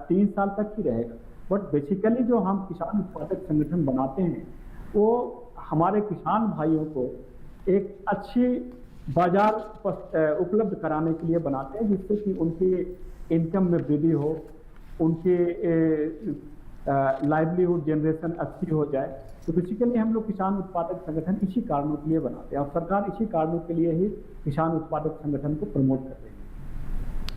3 साल तक ही रहेगा। बट बेसिकली जो हम किसान उत्पादक संगठन बनाते हैं वो हमारे किसान भाइयों को एक अच्छी बाजार उपलब्ध कराने के लिए बनाते हैं, जिससे कि उनकी इनकम में वृद्धि हो, उनके लाइवलीहुड जनरेशन अच्छी हो जाए। तो बेसिकली हम लोग किसान उत्पादक संगठन इसी कारणों के लिए बनाते हैं, और सरकार इसी कारणों के लिए ही किसान उत्पादक संगठन को प्रमोट कर रही है।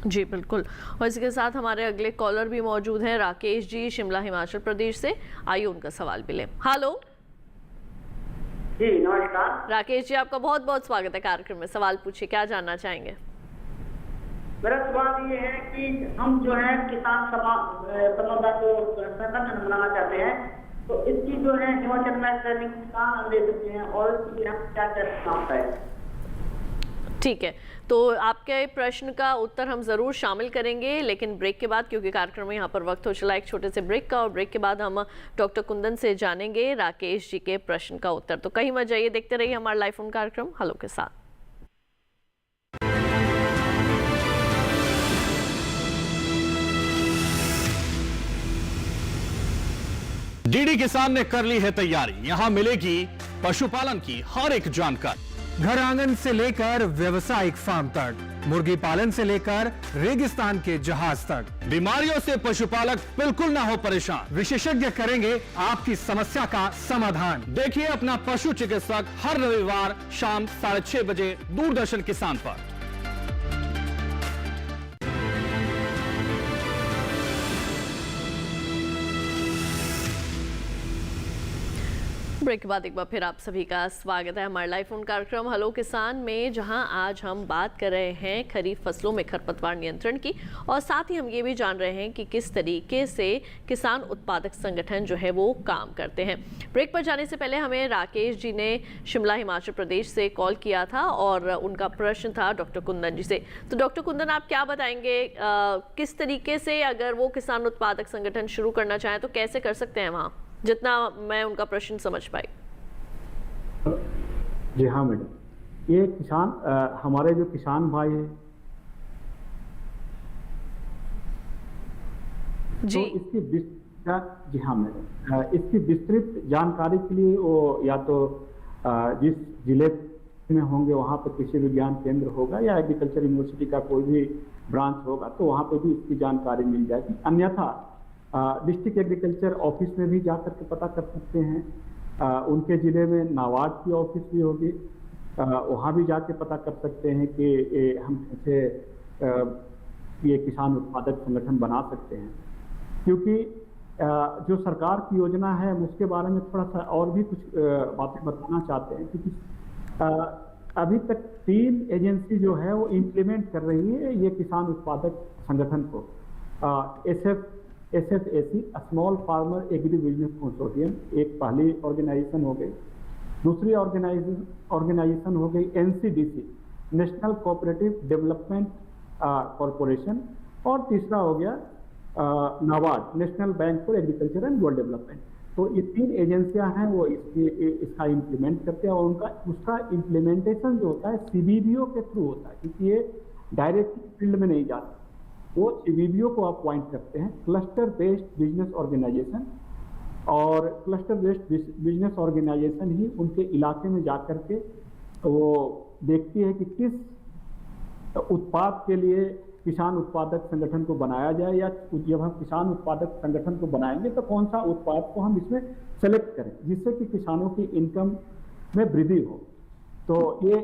जी बिल्कुल। और इसके साथ हमारे अगले कॉलर भी मौजूद हैं, राकेश जी शिमला हिमाचल प्रदेश से। आइए उनका सवाल भी लें। हेलो जी नमस्कार। राकेश जी, आपका बहुत बहुत स्वागत है कार्यक्रम में। सवाल पूछिए, क्या जानना चाहेंगे? मेरा सवाल ये है कि हम जो है किसान समुदाय को संगठन बनाना चाहते हैं, तो इसकी जो है हिमाचल में ट्रेनिंग कहाँ दे सकते हैं और इसके लिए हम क्या क्या करना होता है? ठीक है, तो आपके प्रश्न का उत्तर हम ज़रूर शामिल करेंगे, लेकिन ब्रेक के बाद, क्योंकि कार्यक्रम में यहाँ पर वक्त हो चला एक छोटे से ब्रेक का, और ब्रेक के बाद हम डॉक्टर कुंदन से जानेंगे राकेश जी के प्रश्न का उत्तर। तो कहीं मत जाइए, देखते रहिए हमारा लाइव फोन कार्यक्रम हेलो के साथ। डीडी किसान ने कर ली है तैयारी, यहाँ मिलेगी पशुपालन की हर एक जानकारी। घर आंगन से लेकर व्यवसायिक फार्म तक, मुर्गी पालन से लेकर रेगिस्तान के जहाज तक, बीमारियों से पशुपालक बिल्कुल ना हो परेशान। विशेषज्ञ करेंगे आपकी समस्या का समाधान। देखिए अपना पशु चिकित्सक हर रविवार शाम 6:30 बजे दूरदर्शन किसान पर। ब्रेक के बाद एक बार फिर आप सभी का स्वागत है हमारे लाइव फोन कार्यक्रम हेलो किसान में, जहां आज हम बात कर रहे हैं खरीफ फसलों में खरपतवार नियंत्रण की, और साथ ही हम ये भी जान रहे हैं कि किस तरीके से किसान उत्पादक संगठन जो है वो काम करते हैं। ब्रेक पर जाने से पहले हमें राकेश जी ने शिमला हिमाचल प्रदेश से कॉल किया था, और उनका प्रश्न था डॉक्टर कुंदन जी से। तो डॉक्टर कुंदन, आप क्या बताएंगे, किस तरीके से अगर वो किसान उत्पादक संगठन शुरू करना चाहें तो कैसे कर सकते हैं वहाँ, जितना मैं उनका प्रश्न समझ पाई? जी हाँ मैडम, ये किसान हमारे जो किसान भाई हैं जी, तो इसकी जी हाँ मैडम, इसकी विस्तृत जानकारी के लिए वो या तो जिस जिले में होंगे वहाँ पर कृषि विज्ञान केंद्र होगा या एग्रीकल्चर यूनिवर्सिटी का कोई भी ब्रांच होगा, तो वहाँ पर भी इसकी जानकारी मिल जाएगी। अन्यथा डिस्ट्रिक्ट एग्रीकल्चर ऑफिस में भी जाकर के पता कर सकते हैं। उनके ज़िले में नाबार्ड की ऑफिस भी होगी, वहाँ भी जाके पता कर सकते हैं कि हम कैसे ये किसान उत्पादक संगठन बना सकते हैं। क्योंकि जो सरकार की योजना है उसके बारे में थोड़ा सा और भी कुछ बातें बताना चाहते हैं, क्योंकि अभी तक 3 एजेंसी जो है वो इम्प्लीमेंट कर रही है ये किसान उत्पादक संगठन को। SFAC small farmer agri business consortium एक पहली ऑर्गेनाइजेशन हो गई, दूसरी ऑर्गेनाइजेशन हो गई NCDC national cooperative development corporation, और तीसरा हो गया NABARD national bank for agriculture and rural development. तो ये 3 एजेंसियां हैं वो इसका इम्प्लीमेंट करते हैं, और उसका इम्प्लीमेंटेशन जो होता है CBBO के थ्रू होता है, क्योंकि ये डायरेक्टली फील्ड में नहीं जाता। वो CBBO को अपॉइंट करते हैं, क्लस्टर बेस्ड बिजनेस ऑर्गेनाइजेशन, और क्लस्टर बेस्ड बिजनेस ऑर्गेनाइजेशन ही उनके इलाके में जाकर के वो देखती है कि किस उत्पाद के लिए किसान उत्पादक संगठन को बनाया जाए, या जब हम किसान उत्पादक संगठन को बनाएंगे तो कौन सा उत्पाद को हम इसमें सेलेक्ट करें जिससे कि किसानों की इनकम में वृद्धि हो। तो ये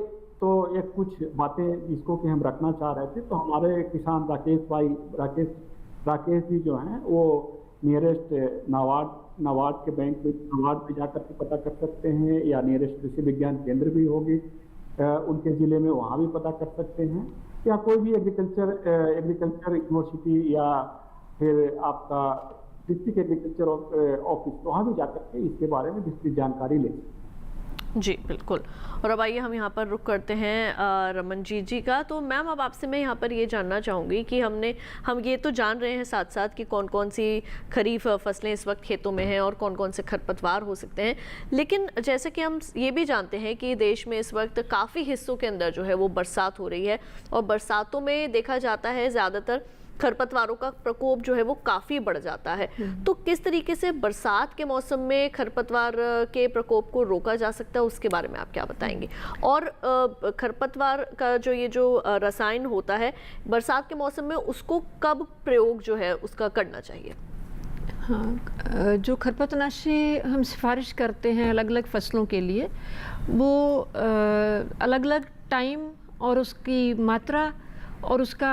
कुछ बातें जिसको कि हम रखना चाह रहे थे। तो हमारे किसान राकेश जी जो हैं वो नियरेस्ट नाबार्ड के बैंक में नाबार्ड में जाकर के पता कर सकते हैं, या नियरेस्ट कृषि विज्ञान केंद्र भी होगी उनके ज़िले में, वहाँ भी पता कर सकते हैं, या कोई भी एग्रीकल्चर यूनिवर्सिटी या फिर आपका डिस्ट्रिक्ट एग्रीकल्चर ऑफिस, वहाँ भी जाकर के इसके बारे में विस्तृत जानकारी लें। जी बिल्कुल। और अब आइए हम यहाँ पर रुक करते हैं रमनजीत जी का। तो मैम अब आपसे मैं यहाँ पर ये जानना चाहूँगी कि हम ये तो जान रहे हैं साथ साथ कि कौन कौन सी खरीफ फसलें इस वक्त खेतों में हैं और कौन कौन से खरपतवार हो सकते हैं, लेकिन जैसे कि हम ये भी जानते हैं कि देश में इस वक्त काफ़ी हिस्सों के अंदर जो है वो बरसात हो रही है और बरसातों में देखा जाता है ज़्यादातर खरपतवारों का प्रकोप जो है वो काफ़ी बढ़ जाता है। तो किस तरीके से बरसात के मौसम में खरपतवार के प्रकोप को रोका जा सकता है, उसके बारे में आप क्या बताएंगे? और खरपतवार का जो रसायन होता है बरसात के मौसम में, उसको कब प्रयोग जो है उसका करना चाहिए? हाँ, जो खरपतनाशी हम सिफारिश करते हैं अलग अलग फसलों के लिए, वो अलग अलग टाइम और उसकी मात्रा और उसका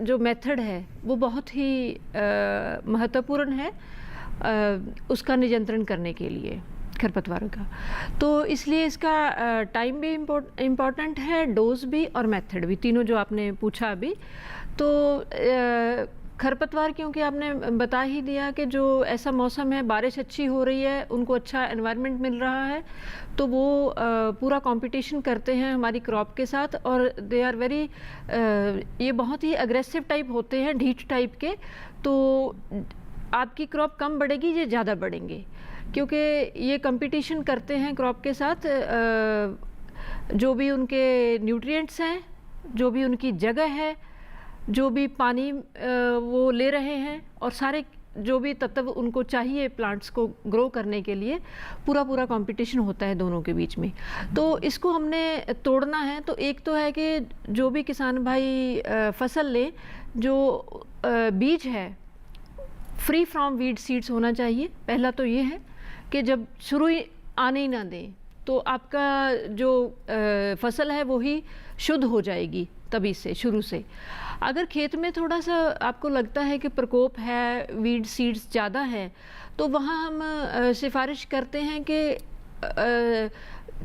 जो मेथड है वो बहुत ही महत्वपूर्ण है उसका नियंत्रण करने के लिए खरपतवारों का। तो इसलिए इसका टाइम भी इम्पोर्टेंट है, डोज भी और मेथड भी, तीनों जो आपने पूछा अभी। तो खरपतवार क्योंकि आपने बता ही दिया कि जो ऐसा मौसम है, बारिश अच्छी हो रही है, उनको अच्छा एनवायरनमेंट मिल रहा है, तो वो पूरा कंपटीशन करते हैं हमारी क्रॉप के साथ और दे आर वेरी, ये बहुत ही अग्रेसिव टाइप होते हैं, ढीठ टाइप के। तो आपकी क्रॉप कम बढ़ेगी, ये ज़्यादा बढ़ेंगे क्योंकि ये कंपटीशन करते हैं क्रॉप के साथ। जो भी उनके न्यूट्रिएंट्स हैं, जो भी उनकी जगह है, जो भी पानी वो ले रहे हैं और सारे जो भी तत्व उनको चाहिए प्लांट्स को ग्रो करने के लिए, पूरा कंपटीशन होता है दोनों के बीच में। तो इसको हमने तोड़ना है। तो एक तो है कि जो भी किसान भाई फसल ले, जो बीज है फ्री फ्रॉम वीड सीड्स होना चाहिए। पहला तो ये है कि जब शुरू ही आने ही ना दें तो आपका जो फसल है वो ही शुद्ध हो जाएगी तभी से, शुरू से। अगर खेत में थोड़ा सा आपको लगता है कि प्रकोप है, वीड सीड्स ज़्यादा है, तो वहाँ हम सिफारिश करते हैं कि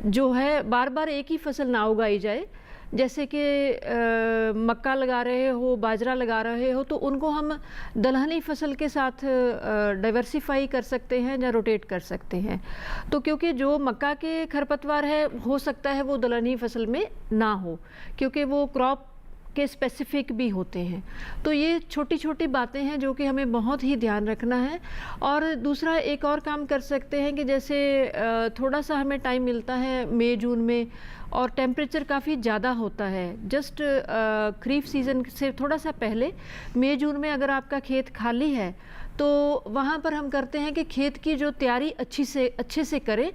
जो है बार बार एक ही फसल ना उगाई जाए। जैसे कि मक्का लगा रहे हो, बाजरा लगा रहे हो, तो उनको हम दलहनी फसल के साथ डाइवर्सिफाई कर सकते हैं या रोटेट कर सकते हैं। तो क्योंकि जो मक्का के खरपतवार है, हो सकता है वो दलहनी फसल में ना हो क्योंकि वो क्रॉप के स्पेसिफिक भी होते हैं। तो ये छोटी छोटी बातें हैं जो कि हमें बहुत ही ध्यान रखना है। और दूसरा एक और काम कर सकते हैं कि जैसे थोड़ा सा हमें टाइम मिलता है मई जून में और टेम्परेचर काफ़ी ज़्यादा होता है, जस्ट खरीफ सीज़न से थोड़ा सा पहले मई जून में अगर आपका खेत खाली है तो वहाँ पर हम करते हैं कि खेत की जो तैयारी अच्छे से करें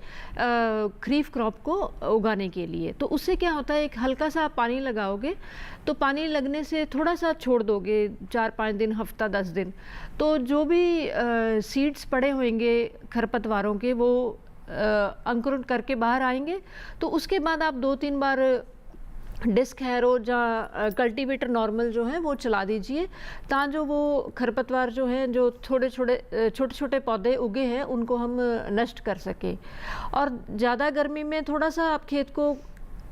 खरीफ क्रॉप को उगाने के लिए। तो उससे क्या होता है, एक हल्का सा पानी लगाओगे तो पानी लगने से थोड़ा सा छोड़ दोगे 4-5 दिन, हफ्ता 10 दिन, तो जो भी सीड्स पड़े होंगे खरपतवारों के वो अंकुरण करके बाहर आएंगे। तो उसके बाद आप 2-3 बार डिस्क हैरो या कल्टीवेटर नॉर्मल जो है वो चला दीजिए, ताकि जो वो खरपतवार जो हैं, जो छोटे छोटे पौधे उगे हैं, उनको हम नष्ट कर सकें। और ज़्यादा गर्मी में थोड़ा सा आप खेत को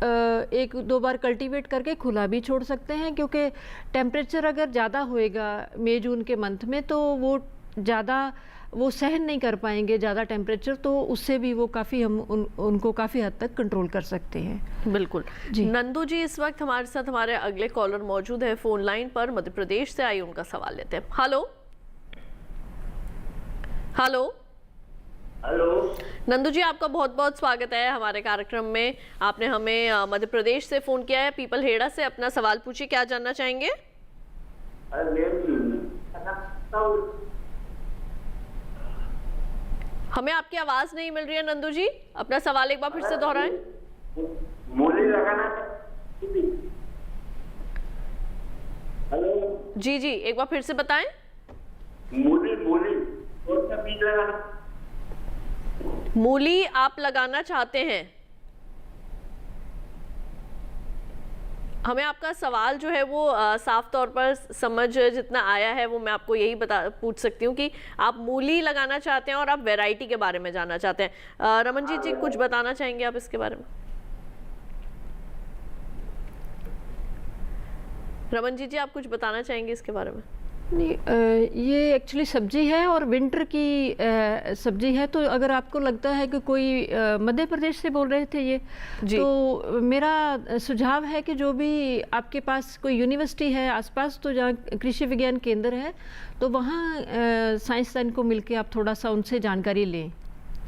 1-2 बार कल्टीवेट करके खुला भी छोड़ सकते हैं, क्योंकि टेम्परेचर अगर ज़्यादा होएगा मई जून के मंथ में तो वो सहन नहीं कर पाएंगे ज़्यादा टेम्परेचर, तो उससे भी वो काफ़ी हम उनको काफ़ी हद तक कंट्रोल कर सकते हैं। बिल्कुल जी। नंदू जी इस वक्त हमारे साथ हमारे अगले कॉलर मौजूद है फोन लाइन पर, मध्य प्रदेश से। आइए उनका सवाल लेते हैं। हेलो हेलो हेलो नंदू जी, आपका बहुत बहुत स्वागत है हमारे कार्यक्रम में। आपने हमें मध्य प्रदेश से फ़ोन किया है, पीपल हेड़ा से। अपना सवाल पूछिए, क्या जानना चाहेंगे? हमें आपकी आवाज नहीं मिल रही है नंदू जी, अपना सवाल एक बार फिर से दोहराएं। मूली लगाना। हेलो जी जी, एक बार फिर से बताएं। मूली कौन सा बीज लगाना? मूली आप लगाना चाहते हैं? हमें आपका सवाल जो है वो साफ तौर पर समझ जितना आया है वो मैं आपको यही पूछ सकती हूँ कि आप मूली लगाना चाहते हैं और आप वैरायटी के बारे में जानना चाहते हैं। रमनजीत जी कुछ बताना चाहेंगे आप इसके बारे में? रमनजीत जी आप कुछ बताना चाहेंगे इसके बारे में? नहीं, ये एक्चुअली सब्जी है और विंटर की सब्जी है। तो अगर आपको लगता है कि कोई मध्य प्रदेश से बोल रहे थे ये, तो मेरा सुझाव है कि जो भी आपके पास कोई यूनिवर्सिटी है आसपास, तो जहाँ कृषि विज्ञान केंद्र है, तो वहाँ साइंसदान को मिलके आप थोड़ा सा उनसे जानकारी लें।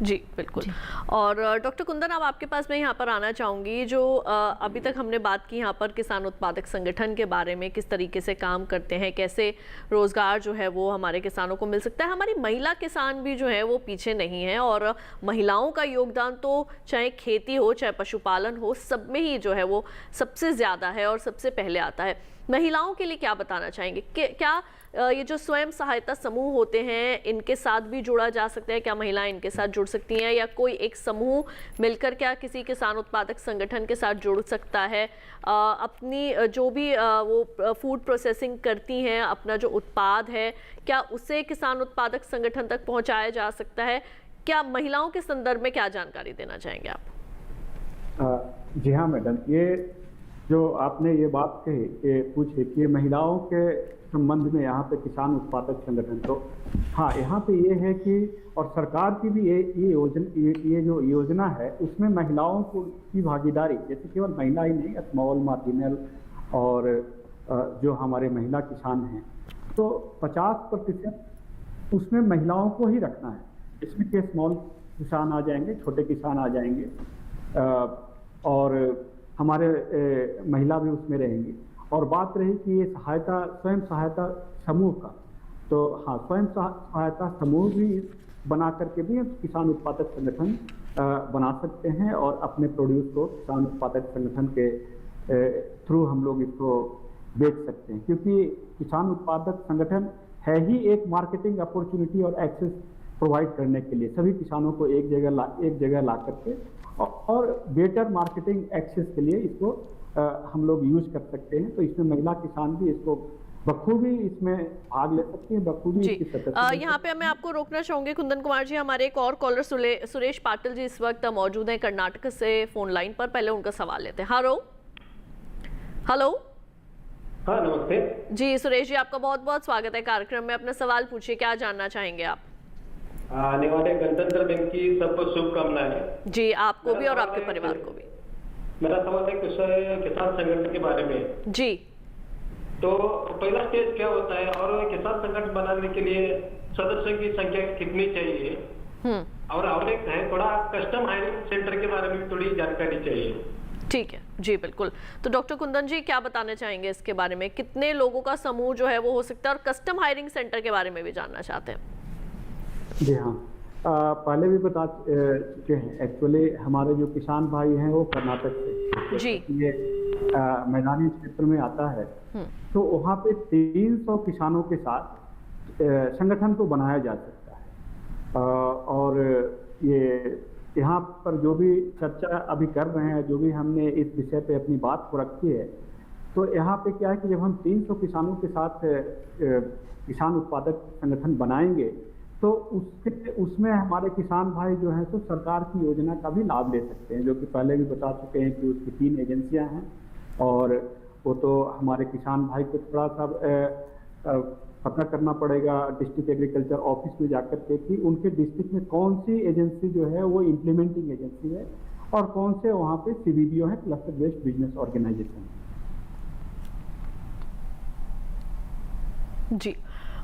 जी बिल्कुल। और डॉक्टर कुंदन, अब आपके पास मैं यहाँ पर आना चाहूँगी। जो अभी तक हमने बात की यहाँ पर किसान उत्पादक संगठन के बारे में, किस तरीके से काम करते हैं, कैसे रोजगार जो है वो हमारे किसानों को मिल सकता है। हमारी महिला किसान भी जो है वो पीछे नहीं है, और महिलाओं का योगदान तो चाहे खेती हो चाहे पशुपालन हो, सब में ही जो है वो सबसे ज़्यादा है और सबसे पहले आता है। महिलाओं के लिए क्या बताना चाहेंगे? क्या ये जो स्वयं सहायता समूह होते हैं, इनके साथ भी जुड़ा जा सकता है? क्या महिलाएं इनके साथ जुड़ सकती हैं, या कोई एक समूह मिलकर क्या किसी किसान उत्पादक संगठन के साथ जुड़ सकता है? अपनी जो भी वो फूड प्रोसेसिंग करती हैं, अपना जो उत्पाद है, क्या उसे किसान उत्पादक संगठन तक पहुंचाया जा सकता है? क्या महिलाओं के संदर्भ में क्या जानकारी देना चाहेंगे आप? जी हाँ मैडम, ये जो आपने ये बात कही, ये पूछी कि महिलाओं के संबंध में यहाँ पे किसान उत्पादक संगठन, तो हाँ, यहाँ पे ये है कि और सरकार की भी ये जो योजना है, उसमें महिलाओं की भागीदारी, जैसे केवल महिला ही नहीं, स्मॉल मार्जिनल और जो हमारे महिला किसान हैं, तो 50% उसमें महिलाओं को ही रखना है। इसमें के स्मॉल किसान आ जाएंगे, छोटे किसान आ जाएंगे, और हमारे महिला भी उसमें रहेंगी। और बात रही कि ये स्वयं सहायता समूह का, तो हाँ, स्वयं सहायता समूह भी बना करके भी किसान उत्पादक संगठन बना सकते हैं, और अपने प्रोड्यूस को किसान उत्पादक संगठन के थ्रू हम लोग इसको बेच सकते हैं। क्योंकि किसान उत्पादक संगठन है ही एक मार्केटिंग अपॉर्चुनिटी और एक्सेस प्रोवाइड करने के लिए सभी किसानों को एक जगह ला करके, और बेटर मार्केटिंग एक्सेस के लिए इसको हम लोग यूज कर सकते हैं। तो इसमें महिला किसान भी इसको बखूबी इसमें भाग ले सकती है, बखूबी इसकी सदस्य। यहाँ पे मैं आपको रोकना चाहूंगी कुंदन कुमार जी। हमारे एक और कॉलर सुरेश पाटिल जी इस वक्त मौजूद हैं कर्नाटक से फोन लाइन पर। पहले उनका सवाल लेते हैं। हेलो। हाँ नमस्ते जी सुरेश जी, आपका बहुत बहुत स्वागत है कार्यक्रम में। अपना सवाल पूछिए, क्या जानना चाहेंगे आप? आने वाले गणतंत्र दिन की सबको शुभकामनाएं। जी, आपको भी और आपके परिवार को भी। मेरा सवाल है किसान संगठन के बारे में। जी, तो पहला स्टेज क्या होता है, और किसान संगठन बनाने के लिए सदस्यों की संख्या कितनी चाहिए, और एक है थोड़ा कस्टम हायरिंग सेंटर के बारे में थोड़ी जानकारी चाहिए। ठीक है जी, बिल्कुल। तो डॉक्टर कुंदन जी क्या बताना चाहेंगे इसके बारे में? कितने लोगों का समूह जो है वो हो सकता है, और कस्टम हायरिंग सेंटर के बारे में भी जानना चाहते हैं। जी हाँ, पहले भी बता चुके हैं। एक्चुअली हमारे जो किसान भाई हैं वो कर्नाटक से जी, ये मैदानी क्षेत्र में आता है, तो वहाँ पे 300 किसानों के साथ संगठन को बनाया जा सकता है। और ये यहाँ पर जो भी चर्चा अभी कर रहे हैं, जो भी हमने इस विषय पे अपनी बात को रखी है, तो यहाँ पे क्या है कि जब हम 300 किसानों के साथ किसान उत्पादक संगठन बनाएंगे, तो उसमें हमारे किसान भाई जो हैं तो सरकार की योजना का भी लाभ ले सकते हैं, जो कि पहले भी बता चुके हैं कि उसकी 3 एजेंसियां हैं। और वो तो हमारे किसान भाई को थोड़ा सा पता करना पड़ेगा डिस्ट्रिक्ट एग्रीकल्चर ऑफिस में जाकर के कि उनके डिस्ट्रिक्ट में कौन सी एजेंसी जो है वो इम्प्लीमेंटिंग एजेंसी है, और कौन से वहाँ पे CBBO है, क्लस्टर बेस्ड बिजनेस ऑर्गेनाइजेशन। जी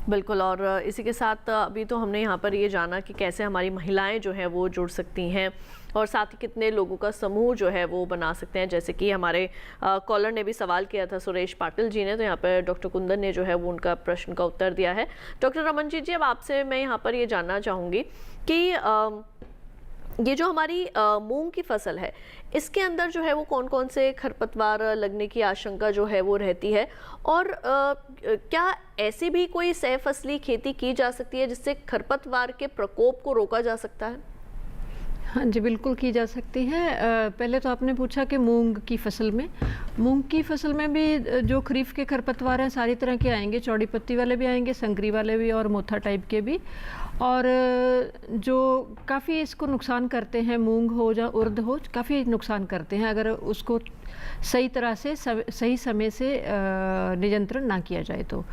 बिल्कुल। और इसी के साथ अभी तो हमने यहाँ पर ये जाना कि कैसे हमारी महिलाएं जो हैं वो जुड़ सकती हैं, और साथ ही कितने लोगों का समूह जो है वो बना सकते हैं। जैसे कि हमारे कॉलर ने भी सवाल किया था, सुरेश पाटिल जी ने, तो यहाँ पर डॉक्टर कुंदन ने जो है वो उनका प्रश्न का उत्तर दिया है। डॉक्टर रमन जी, अब आपसे मैं यहाँ पर ये जानना चाहूँगी कि ये जो हमारी मूंग की फसल है, इसके अंदर जो है वो कौन कौन से खरपतवार लगने की आशंका जो है वो रहती है, और क्या ऐसी भी कोई सह फसली खेती की जा सकती है जिससे खरपतवार के प्रकोप को रोका जा सकता है? हाँ जी, बिल्कुल की जा सकती है। पहले तो आपने पूछा कि मूंग की फसल में भी जो खरीफ के खरपतवार हैं सारी तरह के आएंगे, चौड़ी पत्ती वाले भी आएंगे, संकरी वाले भी, और मोथा टाइप के भी, और जो काफ़ी इसको नुकसान करते हैं, मूंग हो या उर्द हो, काफ़ी नुकसान करते हैं। अगर उसको सही तरह से सही समय से नियंत्रण ना किया जाए तो।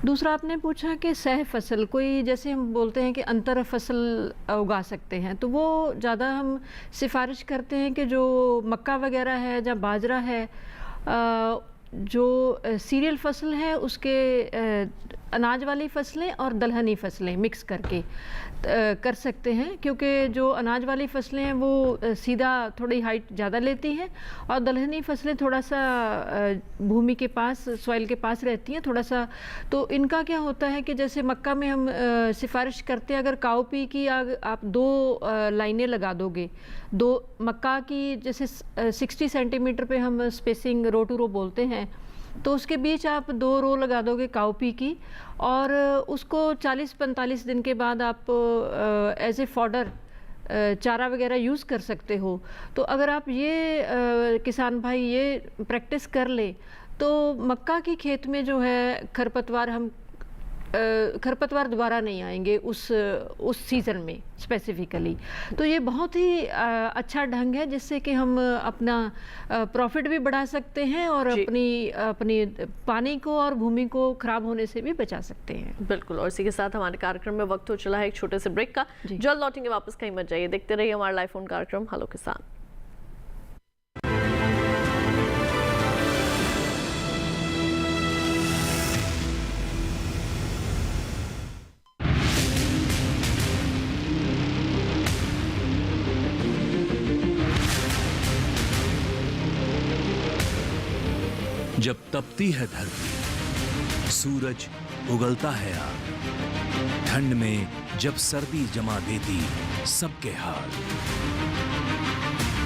दूसरा आपने पूछा कि सह फसल, कोई जैसे हम बोलते हैं कि अंतर फसल उगा सकते हैं, तो वो ज़्यादा हम सिफारिश करते हैं कि जो मक्का वगैरह है या बाजरा है, जो सीरियल फसल है उसके अनाज वाली फसलें और दलहनी फसलें मिक्स करके कर सकते हैं, क्योंकि जो अनाज वाली फसलें हैं वो सीधा थोड़ी हाइट ज़्यादा लेती हैं और दलहनी फसलें थोड़ा सा भूमि के पास, सॉइल के पास रहती हैं थोड़ा सा। तो इनका क्या होता है कि जैसे मक्का में हम सिफारिश करते हैं, अगर काउपी की आप 2 लाइनें लगा दोगे, 2 मक्का की जैसे 60 सेंटीमीटर पे हम स्पेसिंग रो टू रो बोलते हैं, तो उसके बीच आप 2 रो लगा दोगे काउपी की और उसको 40-45 दिन के बाद आप एज ए फॉडर चारा वगैरह यूज़ कर सकते हो। तो अगर आप ये किसान भाई ये प्रैक्टिस कर ले तो मक्का की खेत में जो है खरपतवार दोबारा नहीं आएंगे उस सीज़न में स्पेसिफिकली। तो ये बहुत ही अच्छा ढंग है जिससे कि हम अपना प्रॉफिट भी बढ़ा सकते हैं और अपनी पानी को और भूमि को खराब होने से भी बचा सकते हैं। बिल्कुल। और इसी के साथ हमारे कार्यक्रम में वक्त हो चला है एक छोटे से ब्रेक का। जल्द लौटेंगे वापस, कहीं मत जाइए, देखते रहिए हमारा लाइव फोन कार्यक्रम हेलो किसान। जब तपती है धरती, सूरज उगलता है आग, ठंड में जब सर्दी जमा देती सबके हाल,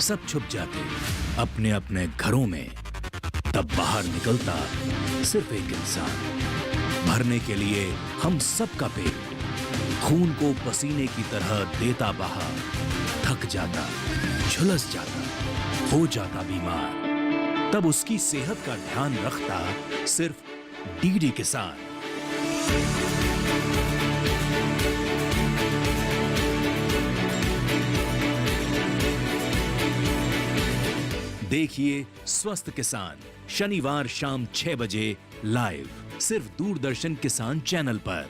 सब छुप जाते अपने अपने घरों में, तब बाहर निकलता सिर्फ एक इंसान, भरने के लिए हम सबका पेट, खून को पसीने की तरह देता बहा, थक जाता, झुलस जाता, हो जाता बीमार, तब उसकी सेहत का ध्यान रखता सिर्फ डीडी किसान। देखिए स्वस्थ किसान शनिवार शाम 6 बजे लाइव, सिर्फ दूरदर्शन किसान चैनल पर।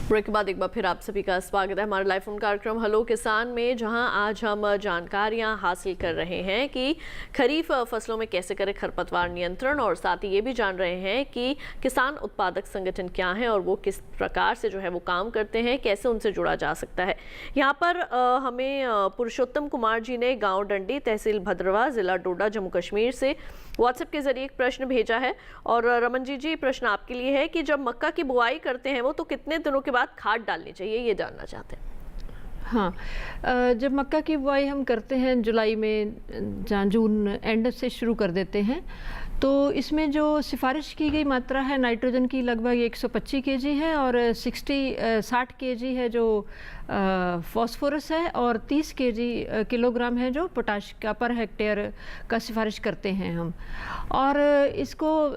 ब्रेक के बाद एक बार फिर आप सभी का स्वागत है हमारे लाइव फोन कार्यक्रम हेलो किसान में, जहां आज हम जानकारियां हासिल कर रहे हैं कि खरीफ फसलों में कैसे करें खरपतवार नियंत्रण, और साथ ही ये भी जान रहे हैं कि किसान उत्पादक संगठन क्या है और वो किस प्रकार से जो है वो काम करते हैं, कैसे उनसे जुड़ा जा सकता है। यहाँ पर हमें पुरुषोत्तम कुमार जी ने गाँव डंडी, तहसील भद्रवा, जिला डोडा, जम्मू कश्मीर से व्हाट्सएप के जरिए एक प्रश्न भेजा है। और रमन जी प्रश्न आपके लिए है कि जब मक्का की बुआई करते हैं वो तो कितने दिनों के बाद खाद डालनी चाहिए, ये जानना चाहते हैं। हाँ, जब मक्का की बुआई हम करते हैं जुलाई में, जून एंड से शुरू कर देते हैं, तो इसमें जो सिफारिश की गई मात्रा है नाइट्रोजन की लगभग 125 kg है और 60 kg है जो फॉस्फोरस है और 30 किलोग्राम है जो पोटाश का पर हेक्टेयर का सिफारिश करते हैं हम। और इसको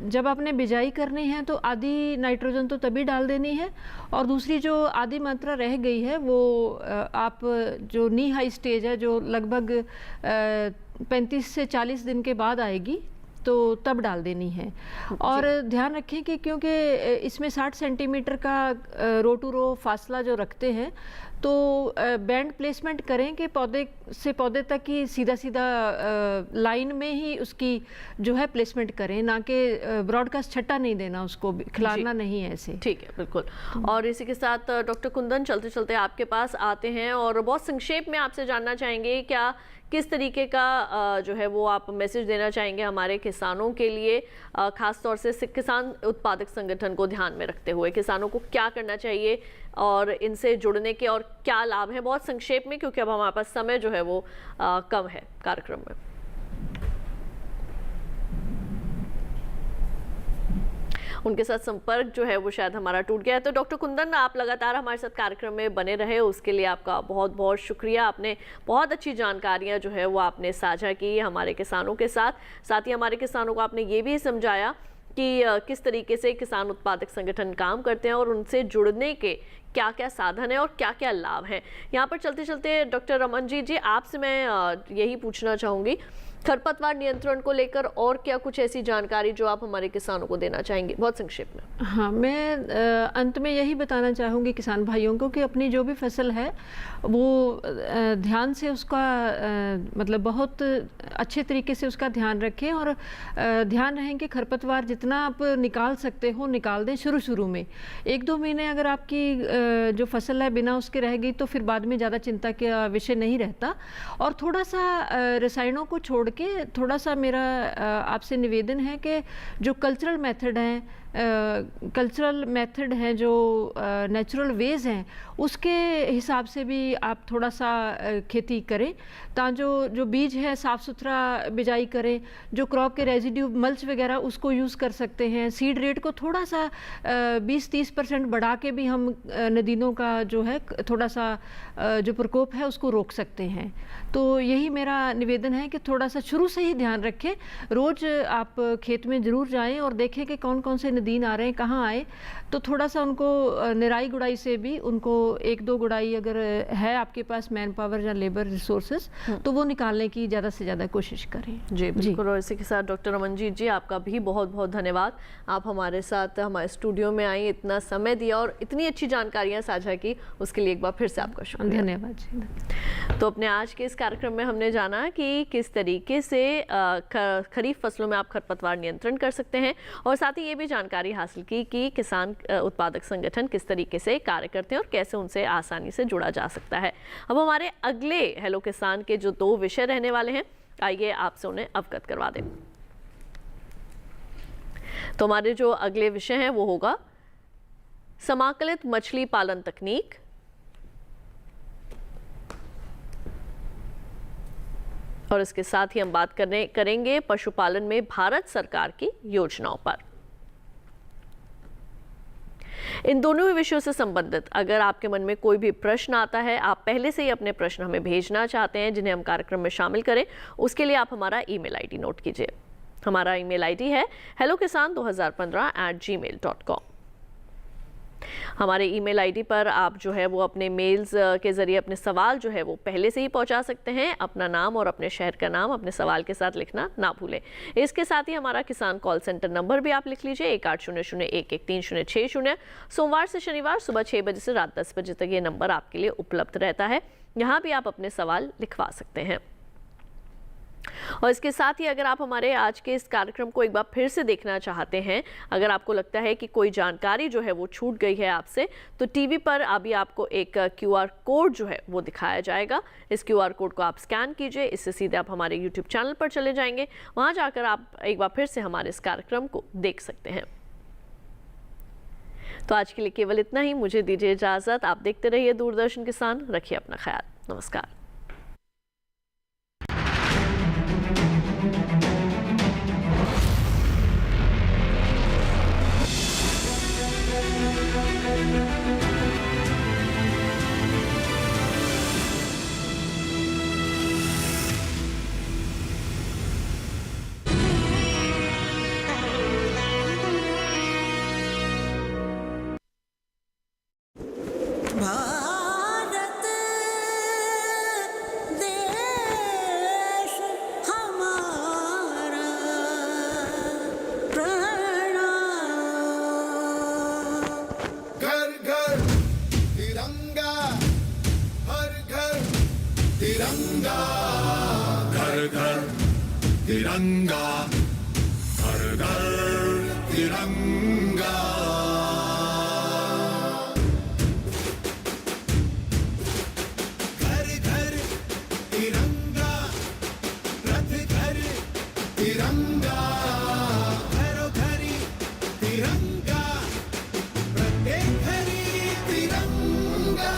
जब आपने बिजाई करनी है तो आधी नाइट्रोजन तो तभी डाल देनी है, और दूसरी जो आधी मात्रा रह गई है वो आप जो नी हाई स्टेज है जो लगभग 35 से 40 दिन के बाद आएगी तो तब डाल देनी है। और ध्यान रखें कि क्योंकि इसमें 60 सेंटीमीटर का रो टू रो फासला जो रखते हैं, तो बैंड प्लेसमेंट करें कि पौधे से पौधे तक ही सीधा सीधा लाइन में ही उसकी जो है प्लेसमेंट करें, ना कि ब्रॉडकास्ट छट्टा नहीं देना, उसको खिलाना नहीं है ऐसे। ठीक है, बिल्कुल। और इसी के साथ डॉक्टर कुंदन चलते चलते आपके पास आते हैं और बहुत संक्षेप में आपसे जानना चाहेंगे क्या किस तरीके का जो है वो आप मैसेज देना चाहेंगे हमारे किसानों के लिए, खास तौर से किसान उत्पादक संगठन को ध्यान में रखते हुए किसानों को क्या करना चाहिए और इनसे जुड़ने के और क्या लाभ हैं, बहुत संक्षेप में, क्योंकि अब हमारे पास समय जो है वो कम है कार्यक्रम में। उनके साथ संपर्क जो है वो शायद हमारा टूट गया है। तो डॉक्टर कुंदन, आप लगातार हमारे साथ कार्यक्रम में बने रहे, उसके लिए आपका बहुत बहुत शुक्रिया। आपने बहुत अच्छी जानकारियां जो है वो आपने साझा की हमारे किसानों के साथ ही हमारे किसानों को आपने ये भी समझाया कि किस तरीके से किसान उत्पादक संगठन काम करते हैं और उनसे जुड़ने के क्या क्या साधन है और क्या क्या लाभ हैं। यहाँ पर चलते चलते डॉक्टर रमन जी आपसे मैं यही पूछना चाहूँगी, खरपतवार नियंत्रण को लेकर और क्या कुछ ऐसी जानकारी जो आप हमारे किसानों को देना चाहेंगे, बहुत संक्षेप में। हाँ, मैं अंत में यही बताना चाहूँगी किसान भाइयों को कि अपनी जो भी फसल है वो ध्यान से उसका मतलब बहुत अच्छे तरीके से उसका ध्यान रखें और ध्यान रहें कि खरपतवार जितना आप निकाल सकते हो निकाल दें शुरू में। 1-2 महीने अगर आपकी जो फसल है बिना उसके रह गई तो फिर बाद में ज़्यादा चिंता का विषय नहीं रहता। और थोड़ा सा रसायनों को छोड़ के थोड़ा सा मेरा आपसे निवेदन है कि जो कल्चरल मेथड हैं जो नेचुरल वेज हैं उसके हिसाब से भी आप थोड़ा सा खेती करें, ताकि जो बीज है साफ़ सुथरा बिजाई करें, जो क्रॉप के रेजिड्यू मल्च वगैरह उसको यूज़ कर सकते हैं। सीड रेट को थोड़ा सा 20-30% बढ़ा के भी हम नदीनों का जो है थोड़ा सा जो प्रकोप है उसको रोक सकते हैं। तो यही मेरा निवेदन है कि थोड़ा सा शुरू से ही ध्यान रखें, रोज़ आप खेत में ज़रूर जाएं और देखें कि कौन कौन से नदीन आ रहे हैं, कहाँ आए, तो थोड़ा सा उनको निराई गुड़ाई से भी उनको 1-2 गुड़ाई अगर है आपके पास मैन पावर या लेबर रिसोर्सेज तो वो निकालने की ज़्यादा से ज़्यादा कोशिश करें। जी बिल्कुल। और इसी के साथ डॉक्टर रमनजीत जी आपका भी बहुत बहुत धन्यवाद, आप हमारे साथ हमारे स्टूडियो में आई, इतना समय दिया और इतनी अच्छी जानकारियाँ साझा की, उसके लिए एक बार फिर से आपका शुक्रिया। धन्यवाद जी। तो अपने आज के इस कार्यक्रम में हमने जाना कि किस तरीके से खरीफ फसलों में आप खरपतवार नियंत्रण कर सकते हैं और साथ ही ये भी जानकारी हासिल की कि किसान उत्पादक संगठन किस तरीके से कार्य करते हैं और कैसे उनसे आसानी से जुड़ा जा सकता है। अब हमारे अगले हेलो किसान के जो 2 विषय रहने वाले हैं, आइए आपसे उन्हें अवगत करवा दें। तो हमारे जो अगले विषय हैं वो होगा समाकलित मछली पालन तकनीक, और इसके साथ ही हम बात करेंगे पशुपालन में भारत सरकार की योजनाओं पर। इन दोनों ही विषयों से संबंधित अगर आपके मन में कोई भी प्रश्न आता है, आप पहले से ही अपने प्रश्न हमें भेजना चाहते हैं जिन्हें हम कार्यक्रम में शामिल करें, उसके लिए आप हमारा ईमेल आईडी नोट कीजिए। हमारा ईमेल आईडी है hellokisan2015@gmail.com। हमारे ईमेल आईडी पर आप जो है वो अपने मेल्स के ज़रिए अपने सवाल जो है वो पहले से ही पहुंचा सकते हैं। अपना नाम और अपने शहर का नाम अपने सवाल के साथ लिखना ना भूलें। इसके साथ ही हमारा किसान कॉल सेंटर नंबर भी आप लिख लीजिए 1800-113060। सोमवार से शनिवार सुबह 6 बजे से रात 10 बजे तक ये नंबर आपके लिए उपलब्ध रहता है। यहाँ भी आप अपने सवाल लिखवा सकते हैं। और इसके साथ ही अगर आप हमारे आज के इस कार्यक्रम को एक बार फिर से देखना चाहते हैं, अगर आपको लगता है कि कोई जानकारी जो है वो छूट गई है आपसे, तो टीवी पर अभी आपको एक QR कोड जो है वो दिखाया जाएगा। इस QR कोड को आप स्कैन कीजिए, इससे सीधे आप हमारे YouTube चैनल पर चले जाएंगे। वहां जाकर आप एक बार फिर से हमारे इस कार्यक्रम को देख सकते हैं। तो आज के लिए केवल इतना ही, मुझे दीजिए इजाजत। आप देखते रहिए दूरदर्शन किसान, रखिए अपना ख्याल। नमस्कार। भारत देश हमारा प्रणाम। घर घर तिरंगा, हर घर तिरंगा, घर घर तिरंगा, हर घर तिरंगा। तिरंगा, घरों घरी तिरंगा, प्रत्येक घरी तिरंगा।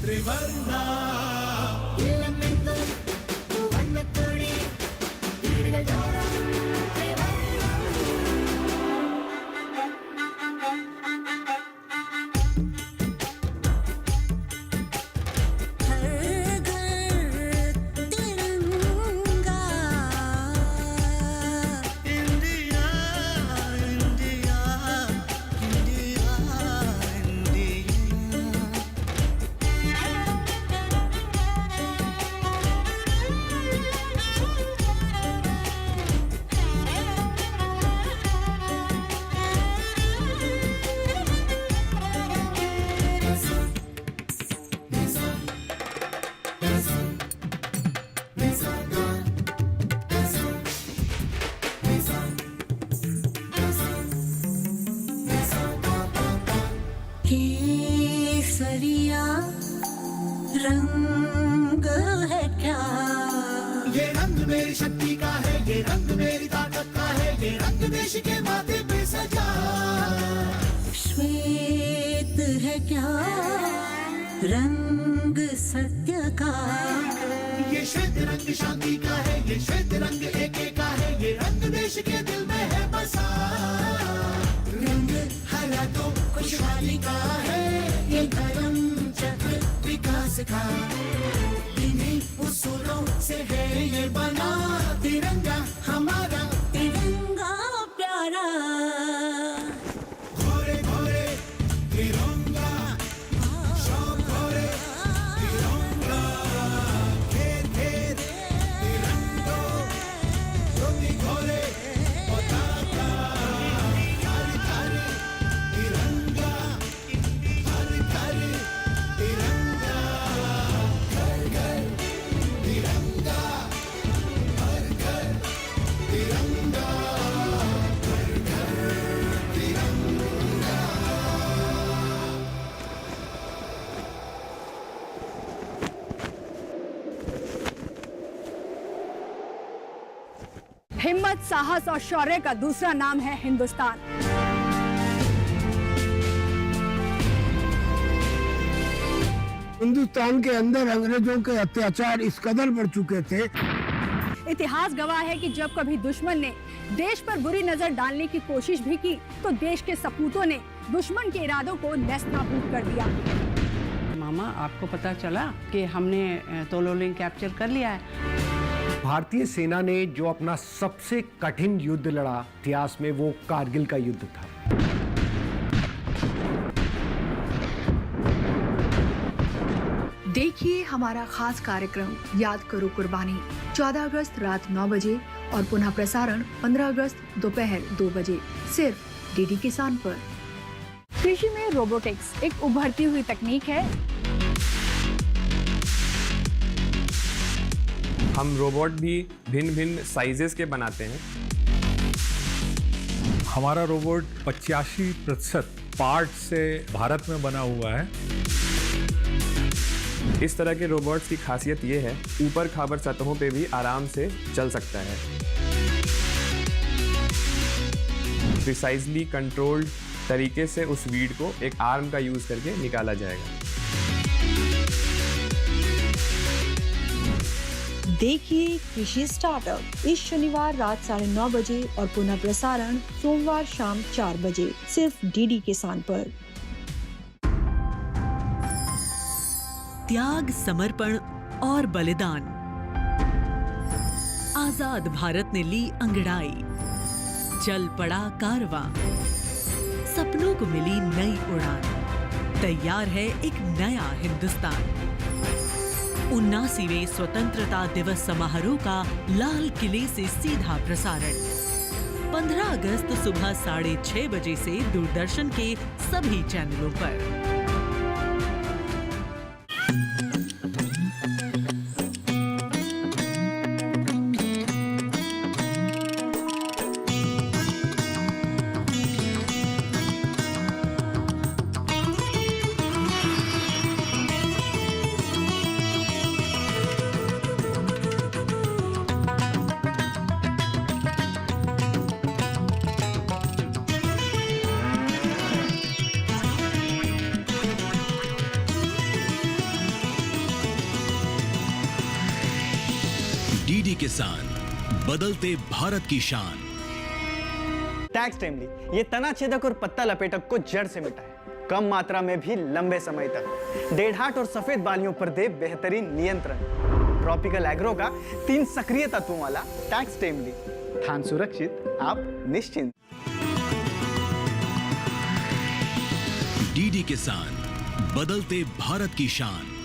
ತ್ರಿವರ್ಣ ಇಲ್ಲಮಿಂದು ಬಣ್ಣ ಕೊಡಿ ತೀರಿದ ಜೋರ केसरिया रंग है क्या? ये रंग मेरी शक्ति का है, ये रंग मेरी ताकत का है, ये रंग देश के माथे पे सजा। श्वेत है क्या रंग सत्य का? ये श्वेत रंग शांति का है, ये श्वेत रंग एके का है, ये रंग देश के दिल में है बसा। रंग हरा तो खुशहाली का है, ये धर्म चक्र विकास का। इन्हीं उसूलों से है ये बना तिरंगा हमारा, तिरंगा प्यारा। घोरे घोरे तिरंगा, शौक घोरे तिरंगा, घेर घेर तिरंगो, ज्योति घोरे पताका। घर घर तिरंगा, घर घर तिरंगा, घर घर तिरंगा, घर घर तिरंगा, घर घर तिरंगा। हिम्मत, साहस और शौर्य का दूसरा नाम है हिंदुस्तान। हिंदुस्तान के अंदर अंग्रेजों के अत्याचार इस कदर बढ़ चुके थे। इतिहास गवाह है कि जब कभी दुश्मन ने देश पर बुरी नजर डालने की कोशिश भी की तो देश के सपूतों ने दुश्मन के इरादों को नेस्तनाबूद कर दिया। मामा, आपको पता चला कि हमने तोलोलिंग कैप्चर कर लिया है। भारतीय सेना ने जो अपना सबसे कठिन युद्ध लड़ा इतिहास में, वो कारगिल का युद्ध था। देखिए हमारा खास कार्यक्रम याद करो कुर्बानी 14 अगस्त रात 9 बजे और पुनः प्रसारण 15 अगस्त दोपहर 2 बजे सिर्फ डीडी किसान पर। कृषि में रोबोटिक्स एक उभरती हुई तकनीक है। हम रोबोट भी भिन्न भिन्न साइजेस के बनाते हैं। हमारा रोबोट 85% पार्ट से भारत में बना हुआ है। इस तरह के रोबोट्स की खासियत ये है, ऊपर खाबर सतहों पे भी आराम से चल सकता है। प्रिसाइजली कंट्रोल्ड तरीके से उस वीड को एक आर्म का यूज करके निकाला जाएगा। देखिए कृषि स्टार्टअप इस शनिवार रात 9:30 बजे और पुनः प्रसारण सोमवार शाम 4 बजे सिर्फ डीडी किसान पर। त्याग, समर्पण और बलिदान, आजाद भारत ने ली अंगड़ाई, चल पड़ा कारवां, सपनों को मिली नई उड़ान, तैयार है एक नया हिंदुस्तान। 79वें स्वतंत्रता दिवस समारोह का लाल किले से सीधा प्रसारण 15 अगस्त सुबह 6:30 बजे से दूरदर्शन के सभी चैनलों पर। किसान, बदलते भारत की शान। टैक्स टाइमली ये तना छेदक और पत्ता लपेटक को जड़ से मिटाए, कम मात्रा में भी लंबे समय तक, डेढ़हाट और सफेद बालियों पर दे बेहतरीन नियंत्रण। ट्रॉपिकल एग्रो का 3 सक्रिय तत्वों वाला टैक्स टाइमली, धान सुरक्षित, आप निश्चिंत। डीडी किसान, बदलते भारत की शान।